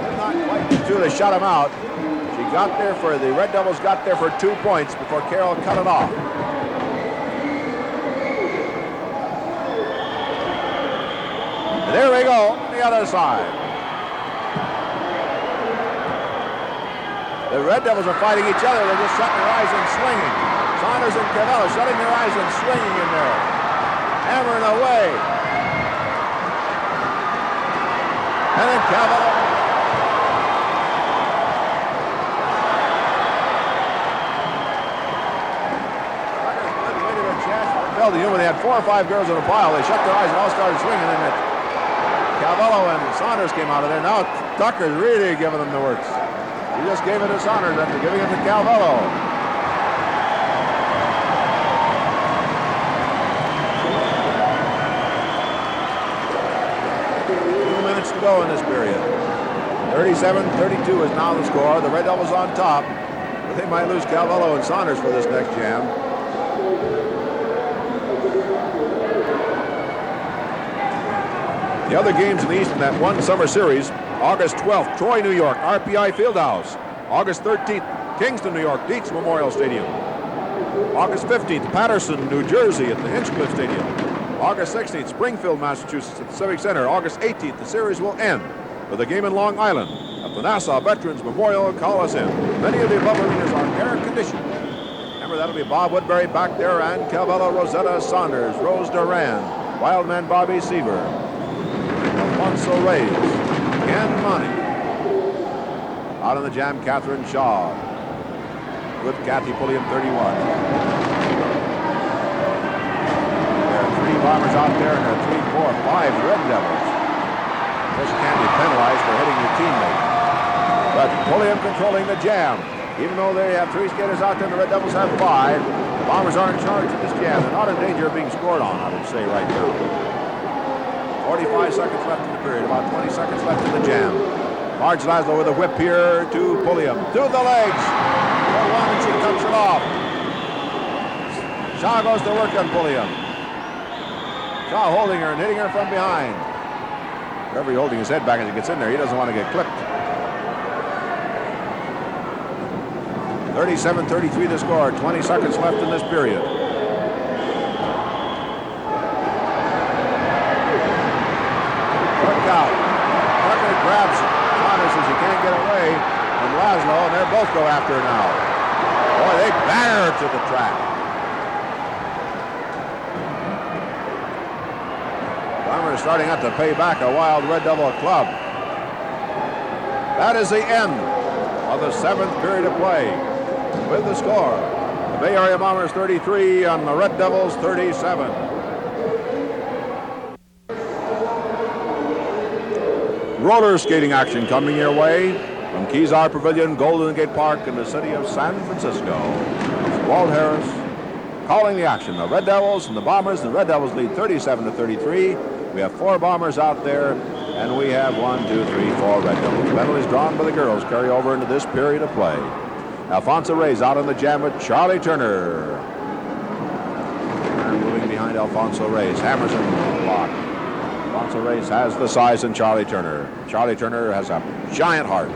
They're not quite to shut him out. She got there for the Red Devils got there for 2 points before Carol cut it off. And there we go on the other side. The Red Devils are fighting each other. They're just shutting their eyes and swinging. Saunders and Cavallo shutting their eyes and swinging in there. Hammering away. And then Cavallo. When they had 4 or 5 girls in a pile, they shut their eyes and all started swinging, and then Cavallo and Saunders came out of there. Now Tucker's really giving them the works. He just gave it to Saunders after giving it to Cavallo. 2 minutes to go in this period. 37-32 is now the score. The Red Devils on top, but they might lose Cavallo and Saunders for this next jam. The other games in the East in that one summer series: August 12th, Troy, New York, RPI Fieldhouse. August 13th, Kingston, New York, Dietz Memorial Stadium. August 15th, Patterson, New Jersey at the Hinchcliffe Stadium. August 16th, Springfield, Massachusetts at the Civic Center. August 18th, the series will end with a game in Long Island at the Nassau Veterans Memorial Coliseum. Many of the above arenas are air-conditioned. Remember, that'll be Bob Woodbury back there, and Cavallo, Rosetta Saunders, Rose Duran, Wildman Bobby Seaver, Alfonso Reyes, Ken Money. Out on the jam, Catherine Shaw with Kathy Pulliam, 31. There are 3 bombers out there, and there are 3, 4, 5 Red Devils. This can't be penalized for hitting your teammate. But Pulliam controlling the jam. Even though they have 3 skaters out there and the Red Devils have 5, the Bombers are in charge of this jam. They're not in danger of being scored on, I would say, right now. 45 seconds left in the period, about 20 seconds left in the jam. Marge Laszlo with a whip here to Pulliam. To the legs. For one, and she cuts it off. Shaw goes to work on Pulliam. Shaw holding her and hitting her from behind. Wherever holding his head back as he gets in there, he doesn't want to get clipped. 37-33 the score, 20 seconds left in this period. Work out. Tucker grabs Saunders as he can't get away from Laszlo, and they both go after her now. Boy, they batter her to the track. Bombers starting out to pay back a wild Red Devil club. That is the end of the 7th period of play. With the score, the Bay Area Bombers 33 and the Red Devils 37. Roller skating action coming your way from Kezar Pavilion, Golden Gate Park in the city of San Francisco. It's Walt Harris calling the action. The Red Devils and the Bombers. The Red Devils lead 37-33. We have 4 Bombers out there, and we have 1, 2, 3, 4 Red Devils. Penalties drawn by the girls carry over into this period of play. Alfonso Reyes out on the jam with Charlie Turner. Moving behind Alfonso Reyes. Hammers in the block. Alfonso Reyes has the size in Charlie Turner. Charlie Turner has a giant heart.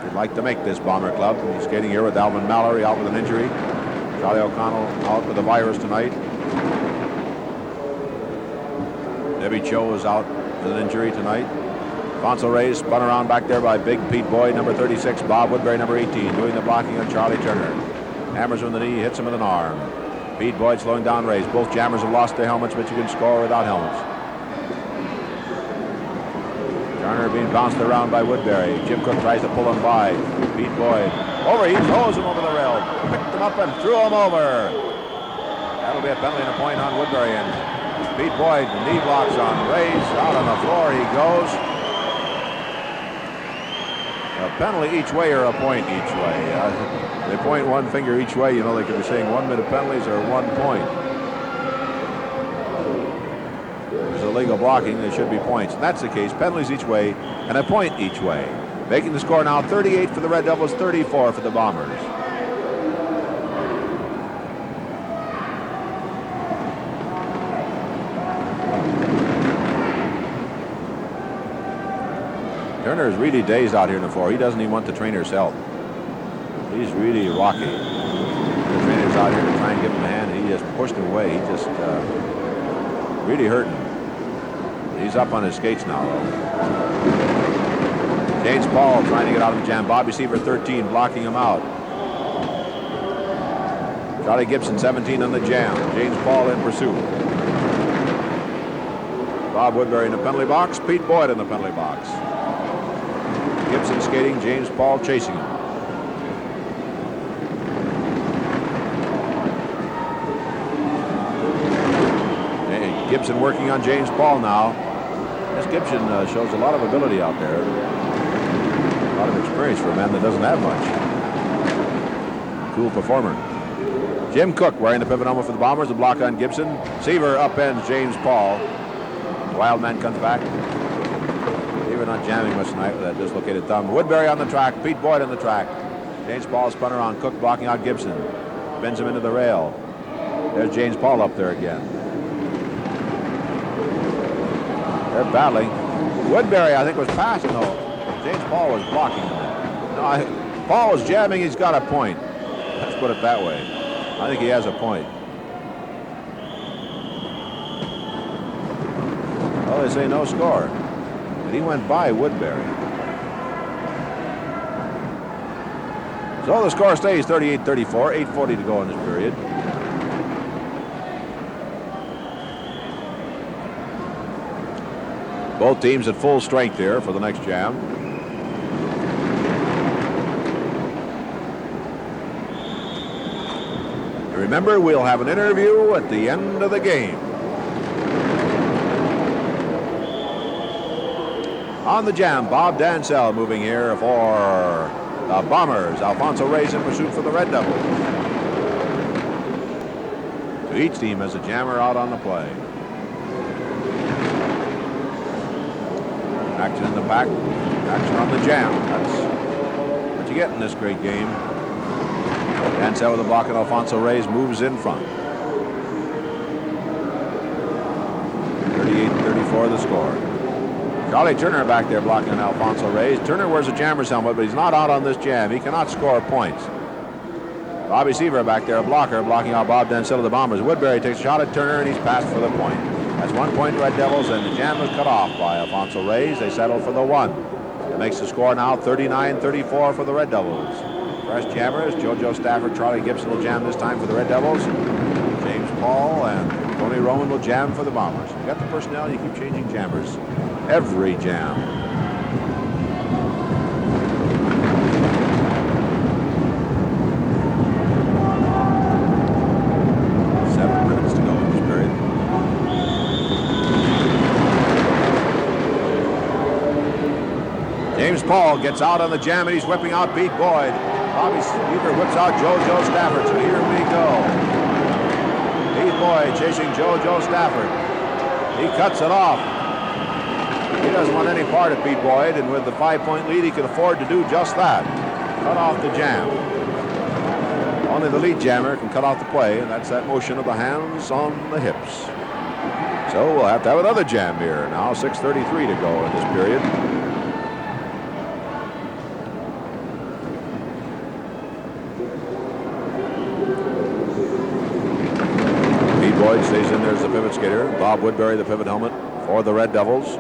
He'd like to make this Bomber club. He's skating here with Alvin Mallory out with an injury. Charlie O'Connell out with a virus tonight. Debbie Cho is out with an injury tonight. Alfonso Reyes spun around back there by Big Pete Boyd, number 36. Bob Woodbury, number 18, doing the blocking on Charlie Turner. Hammers with the knee, hits him with an arm. Pete Boyd slowing down Reyes. Both jammers have lost their helmets, but you can score without helmets. Turner being bounced around by Woodbury. Jim Cook tries to pull him by. Pete Boyd. Over, he throws him over the rail. Picked him up and threw him over. That'll be a penalty and a point on Woodbury. And Pete Boyd, the knee blocks on Reyes. Out on the floor he goes. The penalty each way or a point each way. They point one finger each way. You know, they could be saying 1 minute penalties or 1 point. There's illegal blocking. There should be points. And that's the case. Penalties each way and a point each way. Making the score now 38 for the Red Devils, 34 for the Bombers. Turner is really dazed out here in the floor. He doesn't even want the trainer's help. He's really rocky. The trainer's out here to try and give him a hand. He just pushed him away. He just really hurt him. He's up on his skates now, though. James Paul trying to get out of the jam. Bobby Seaver, 13, blocking him out. Charlie Gibson, 17 on the jam. James Paul in pursuit. Bob Woodbury in the penalty box. Pete Boyd in the penalty box. Gibson skating, James Paul chasing him. Gibson working on James Paul now. This Gibson shows a lot of ability out there. A lot of experience for a man that doesn't have much. Cool performer. Jim Cook wearing the pivot helmet for the Bombers. The block on Gibson. Seaver upends James Paul. Wild man comes back. Seaver not jamming much tonight with that dislocated thumb. Woodbury on the track. Pete Boyd on the track. James Paul spun around. Cook blocking out Gibson. Bends him into the rail. There's James Paul up there again. They're battling. Woodbury, I think, was passing, though. James Paul was blocking him. No, Paul was jamming. He's got a point. Let's put it that way. I think he has a point. Well, they say no score. But he went by Woodbury. So the score stays 38-34. 8:40 to go in this period. Both teams at full strength here for the next jam. And remember, we'll have an interview at the end of the game. On the jam, Bob Dansell moving here for the Bombers. Alfonso Reyes in pursuit for the Red Devils. So each team has a jammer out on the play. Action in the back, action on the jam. That's what you get in this great game. Dansell with the block, and Alfonso Reyes moves in front. 38-34 the score. Charlie Turner back there blocking Alfonso Reyes. Turner wears a jammer's helmet, but he's not out on this jam. He cannot score points. Bobby Seaver back there, a blocker, blocking out Bob Dansell of the Bombers. Woodbury takes a shot at Turner, and he's passed for the point. That's 1 point Red Devils, and the jam was cut off by Alfonso Reyes. They settle for the 1. It makes the score now 39-34 for the Red Devils. Fresh jammers, JoJo Stafford, Charlie Gibson will jam this time for the Red Devils. James Paul and Tony Roman will jam for the Bombers. You got the personnel, you keep changing jammers. Every jam. James Paul gets out on the jam, and he's whipping out Pete Boyd. Bobby Seaver whips out JoJo Stafford, so here we go. Pete Boyd chasing JoJo Stafford. He cuts it off. He doesn't want any part of Pete Boyd, and with the 5-point lead, he can afford to do just that. Cut off the jam. Only the lead jammer can cut off the play, and that's that motion of the hands on the hips. So we'll have to have another jam here. Now 6:33 to go in this period. Boyd stays in there as the pivot skater. Bob Woodbury, the pivot helmet for the Red Devils.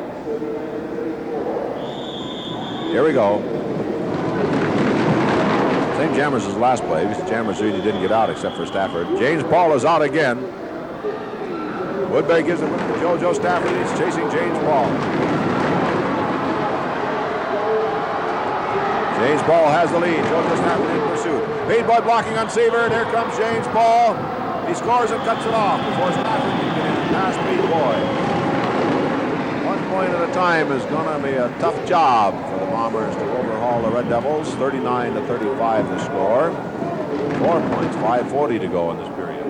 Here we go. Same jammers as last play, because the jammers really didn't get out except for Stafford. James Paul is out again. Woodbury gives it to JoJo Stafford. He's chasing James Paul. James Paul has the lead. JoJo Stafford in pursuit. Pete Boyd blocking on Seaver, and here comes James Paul. He scores and cuts it off before Stafford can get in past Pete Boyd. 1 point at a time is going to be a tough job for the Bombers to overhaul the Red Devils. 39-35 the score. 4 points, 5:40 to go in this period.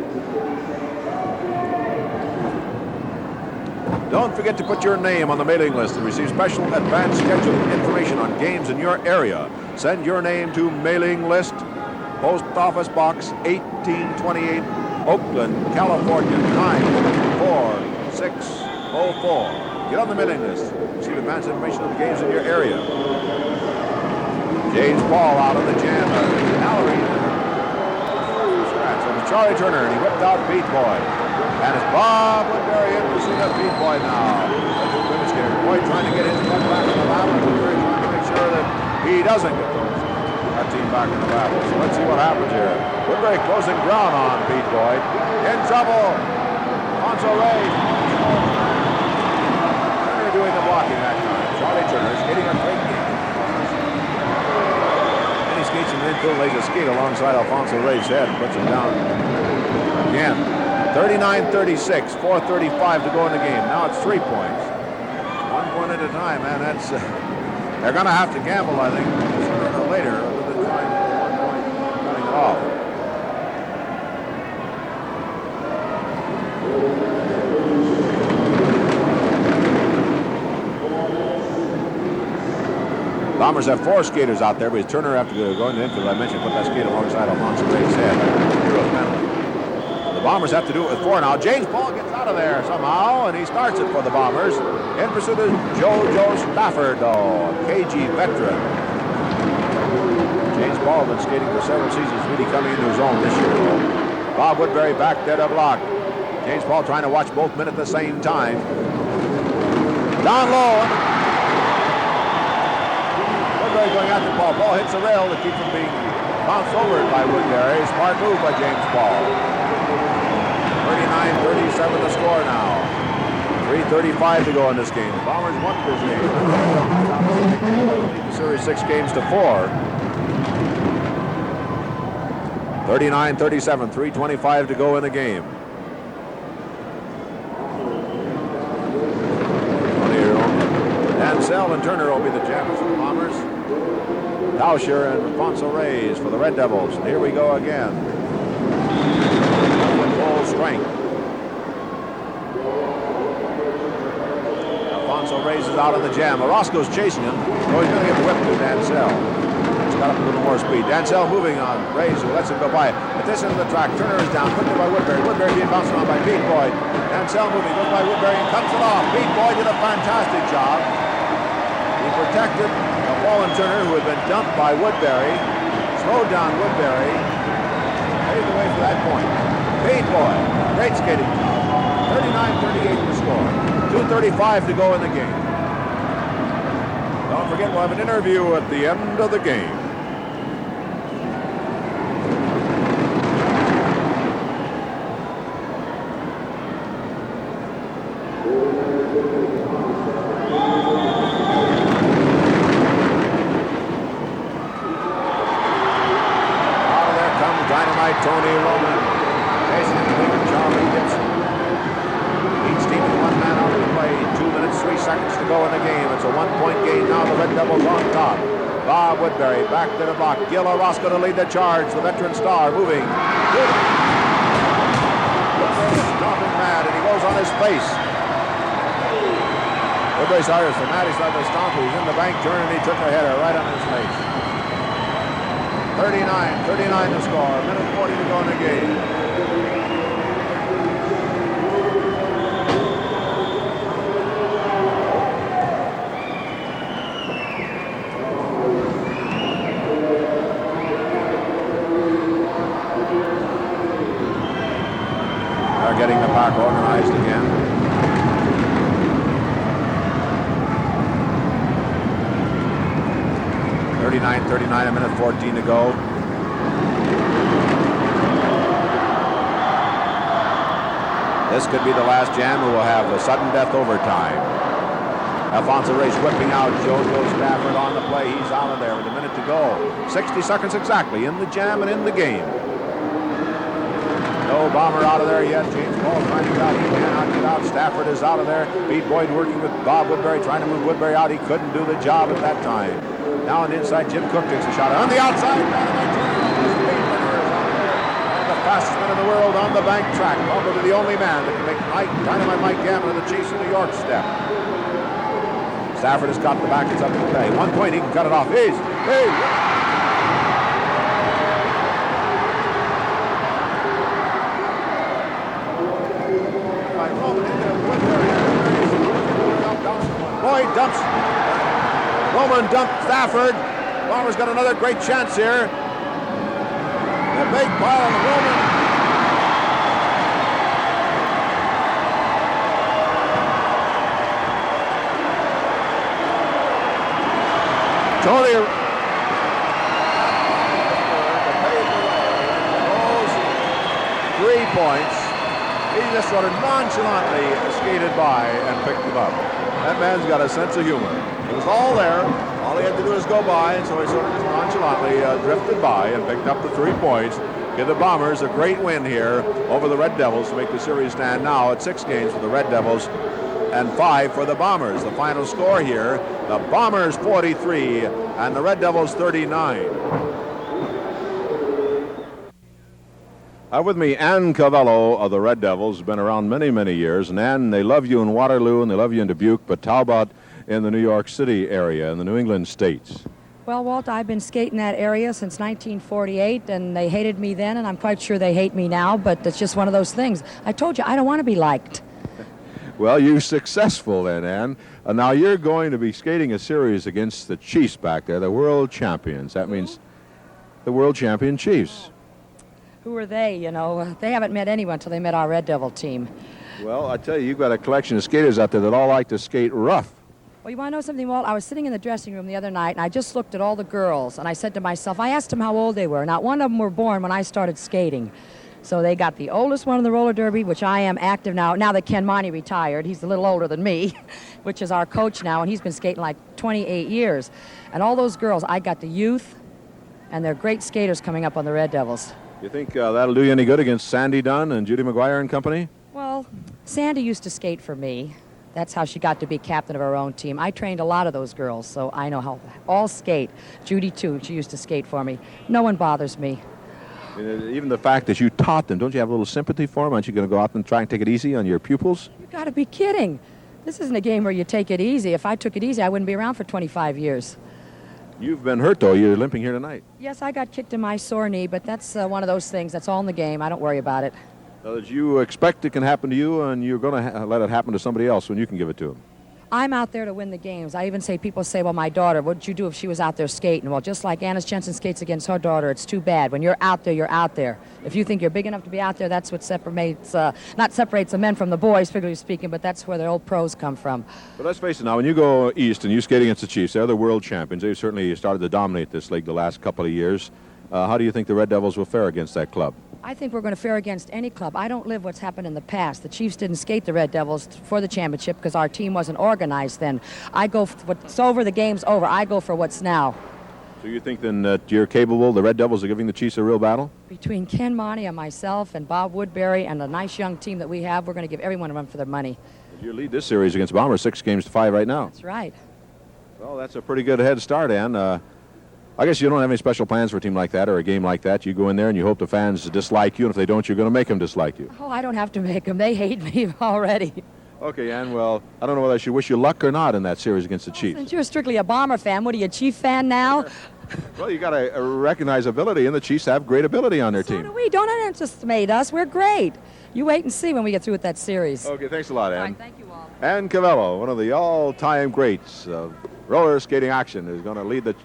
Don't forget to put your name on the mailing list and receive special advance scheduling information on games in your area. Send your name to mailing list, Post Office Box 1828, Oakland, California 94604. Get on the mailing list. Receive advance information on the games in your area. James Paul out on the jam. Mallory. Scratch over Charlie Turner, and he whipped out Beat Boy. And it's Bob Woodbury in pursuit of Beat Boy now. Boy trying to get his butt back in the battle. Woodbury trying to make sure that he doesn't get that team back in the battle. So let's see what happens here. Woodbury closing ground on Beat Boy. In trouble. Alfonso Ray. Turner doing the blocking that time. Charlie Turner skating a great game. And he skates in the infield, lays a skate alongside Alfonso Ray's head and puts him down again. 39-36, 4:35 to go in the game. Now it's 3 points. 1 point at a time, man. That's they're going to have to gamble, I think, sooner or later, with the time for 1 point coming off. Bombers have 4 skaters out there, but Turner after going to infield, I mentioned, put that skate alongside Alfonso Ray's head. Hero's penalty. The Bombers have to do it with 4 now. James Paul gets out of there somehow, and he starts it for the Bombers. In pursuit of Joe Stafford, a KG veteran. James Paul has been skating for several seasons, really coming into his own this year. Bob Woodbury back there to block. James Paul trying to watch both men at the same time. Down low. Woodbury going after Paul. Paul hits the rail to keep from being bounced over by Woodbury. Smart move by James Paul. 39-37 the score now. 3:35 to go in this game. The Bombers won this game. Lead the series 6 games to 4. 39-37, 3:25 to go in the game. Ansel and Turner will be the jammers for the Bombers. Tauscher and Alfonso Reyes for the Red Devils. And here we go again. Full strength. Alfonso Reyes is out on the jam. Orozco's chasing him. Oh, he's going to get whipped to Dansell. He's got up a little more speed. Dansell moving on. Reyes, who lets him go by. At this end of the track, Turner is down. Quickly by Woodbury. Woodbury being bounced around by Beat Boy. Dansell moving. Goes by Woodbury and cuts it off. Beat Boy did a fantastic job. He protected a fallen Turner who had been dumped by Woodbury. Slowed down Woodbury. Paved the way for that point. Beat Boy, great skating. 39-38 the score. 2:35 to go in the game. Don't forget, we'll have an interview at the end of the game. Oh, there comes Dynamite Tony Roman. Jason Cleveland, Charlie Gibson. Each team is 1 man out of the play. 2 minutes, 3 seconds to go in the game. It's a 1-point game now. The Red Devils on top. Bob Woodbury back to the block. Gil Orozco to lead the charge. The veteran star moving. Woodbury is stomping mad, and he goes on his face. Woodbury's hires for mad. He started to stomp. He's in the bank turn, and he took a header right on his face. 39 to score. 1:40 to go in the game. They're getting the pack organized again. .39, 1:14 to go. This could be the last jam. We will have a sudden death overtime. Alfonso Reyes whipping out Joe Stafford on the play. He's out of there with a minute to go. 60 seconds exactly in the jam and in the game. No Bomber out of there yet. James Paul trying to get out. He cannot get out. Stafford is out of there. Pete Boyd working with Bob Woodbury, trying to move Woodbury out. He couldn't do the job at that time. Now on the inside, Jim Cook takes a shot. On the outside, the fastest man in the world on the bank track. Probably the only man that can make Dynamite Mike Gambler the Chiefs of New York step. Stafford has got the back. It's up to play. 1 point. He can cut it off. Hey! Boyd dumps. Roman dumped Stafford. Bombers got another great chance here. A big pile on Roman. Tony 3 points. He just sort of nonchalantly skated by and picked them up. That man's got a sense of humor. It was all there. All he had to do was go by, and so he sort of just nonchalantly drifted by and picked up the 3 points. Give the Bombers a great win here over the Red Devils to make the series stand now at 6 games for the Red Devils and 5 for the Bombers. The final score here, the Bombers 43 and the Red Devils 39. With me, Ann Cavello of the Red Devils, been around many, many years. And Ann, they love you in Waterloo and they love you in Dubuque, but how about in the New York City area, in the New England states? Well, Walt, I've been skating that area since 1948, and they hated me then, and I'm quite sure they hate me now, but it's just one of those things. I told you, I don't want to be liked. Well, you're successful then, Ann. Now you're going to be skating a series against the Chiefs back there, the world champions. That means the world champion Chiefs. Who are they, you know? They haven't met anyone until they met our Red Devil team. Well, I tell you, you've got a collection of skaters out there that all like to skate rough. Well, you want to know something, Walt? I was sitting in the dressing room the other night, and I just looked at all the girls, and I said to myself, I asked them how old they were. Not one of them were born when I started skating. So they got the oldest one in the roller derby, which I am active now that Ken Monty retired. He's a little older than me, which is our coach now, and he's been skating like 28 years. And all those girls, I got the youth, and they're great skaters coming up on the Red Devils. You think that'll do you any good against Sandy Dunn and Judy McGuire and company? Well, Sandy used to skate for me. That's how she got to be captain of her own team. I trained a lot of those girls, so I know how all skate. Judy, too, she used to skate for me. No one bothers me. Even the fact that you taught them, don't you have a little sympathy for them? Aren't you going to go out and try and take it easy on your pupils? You got to be kidding. This isn't a game where you take it easy. If I took it easy, I wouldn't be around for 25 years. You've been hurt, though. You're limping here tonight. Yes, I got kicked in my sore knee, but that's one of those things. That's all in the game. I don't worry about it. So that you expect it can happen to you, and you're going to let it happen to somebody else when you can give it to them. I'm out there to win the games. I even say, people say, well, my daughter, what would you do if she was out there skating? Well, just like Anna Jensen skates against her daughter, it's too bad. When you're out there, you're out there. If you think you're big enough to be out there, that's what separates, not separates the men from the boys, figuratively speaking, but that's where the old pros come from. But let's face it now, when you go east and you skate against the Chiefs, they're the world champions. They've certainly started to dominate this league the last couple of years. How do you think the Red Devils will fare against that club? I think we're going to fare against any club. I don't live what's happened in the past. The Chiefs didn't skate the Red Devils for the championship because our team wasn't organized then. I go for what's over, the game's over. I go for what's now. So you think then that you're capable, the Red Devils are giving the Chiefs a real battle? Between Ken Monty and myself and Bob Woodbury and the nice young team that we have, we're going to give everyone a run for their money. You lead this series against Bombers 6-5 right now. That's right. Well, that's a pretty good head start, Ann. I guess you don't have any special plans for a team like that or a game like that. You go in there and you hope the fans dislike you, and if they don't, you're going to make them dislike you. Oh, I don't have to make them. They hate me already. Okay, Ann, well, I don't know whether I should wish you luck or not in that series against the Chiefs. Since you're strictly a Bomber fan, what are you, a Chief fan now? Well, you got to recognize ability, and the Chiefs have great ability on their team. So do we. Don't underestimate us. We're great. You wait and see when we get through with that series. Okay, thanks a lot, Ann. All right, thank you all. Ann Cavello, one of the all-time greats of roller skating action, is going to lead the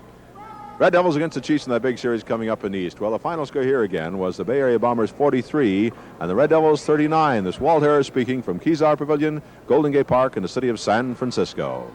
Red Devils against the Chiefs in that big series coming up in the East. Well, the final score here again was the Bay Area Bombers 43 and the Red Devils 39. This Walt Harris speaking from Kezar Pavilion, Golden Gate Park in the city of San Francisco.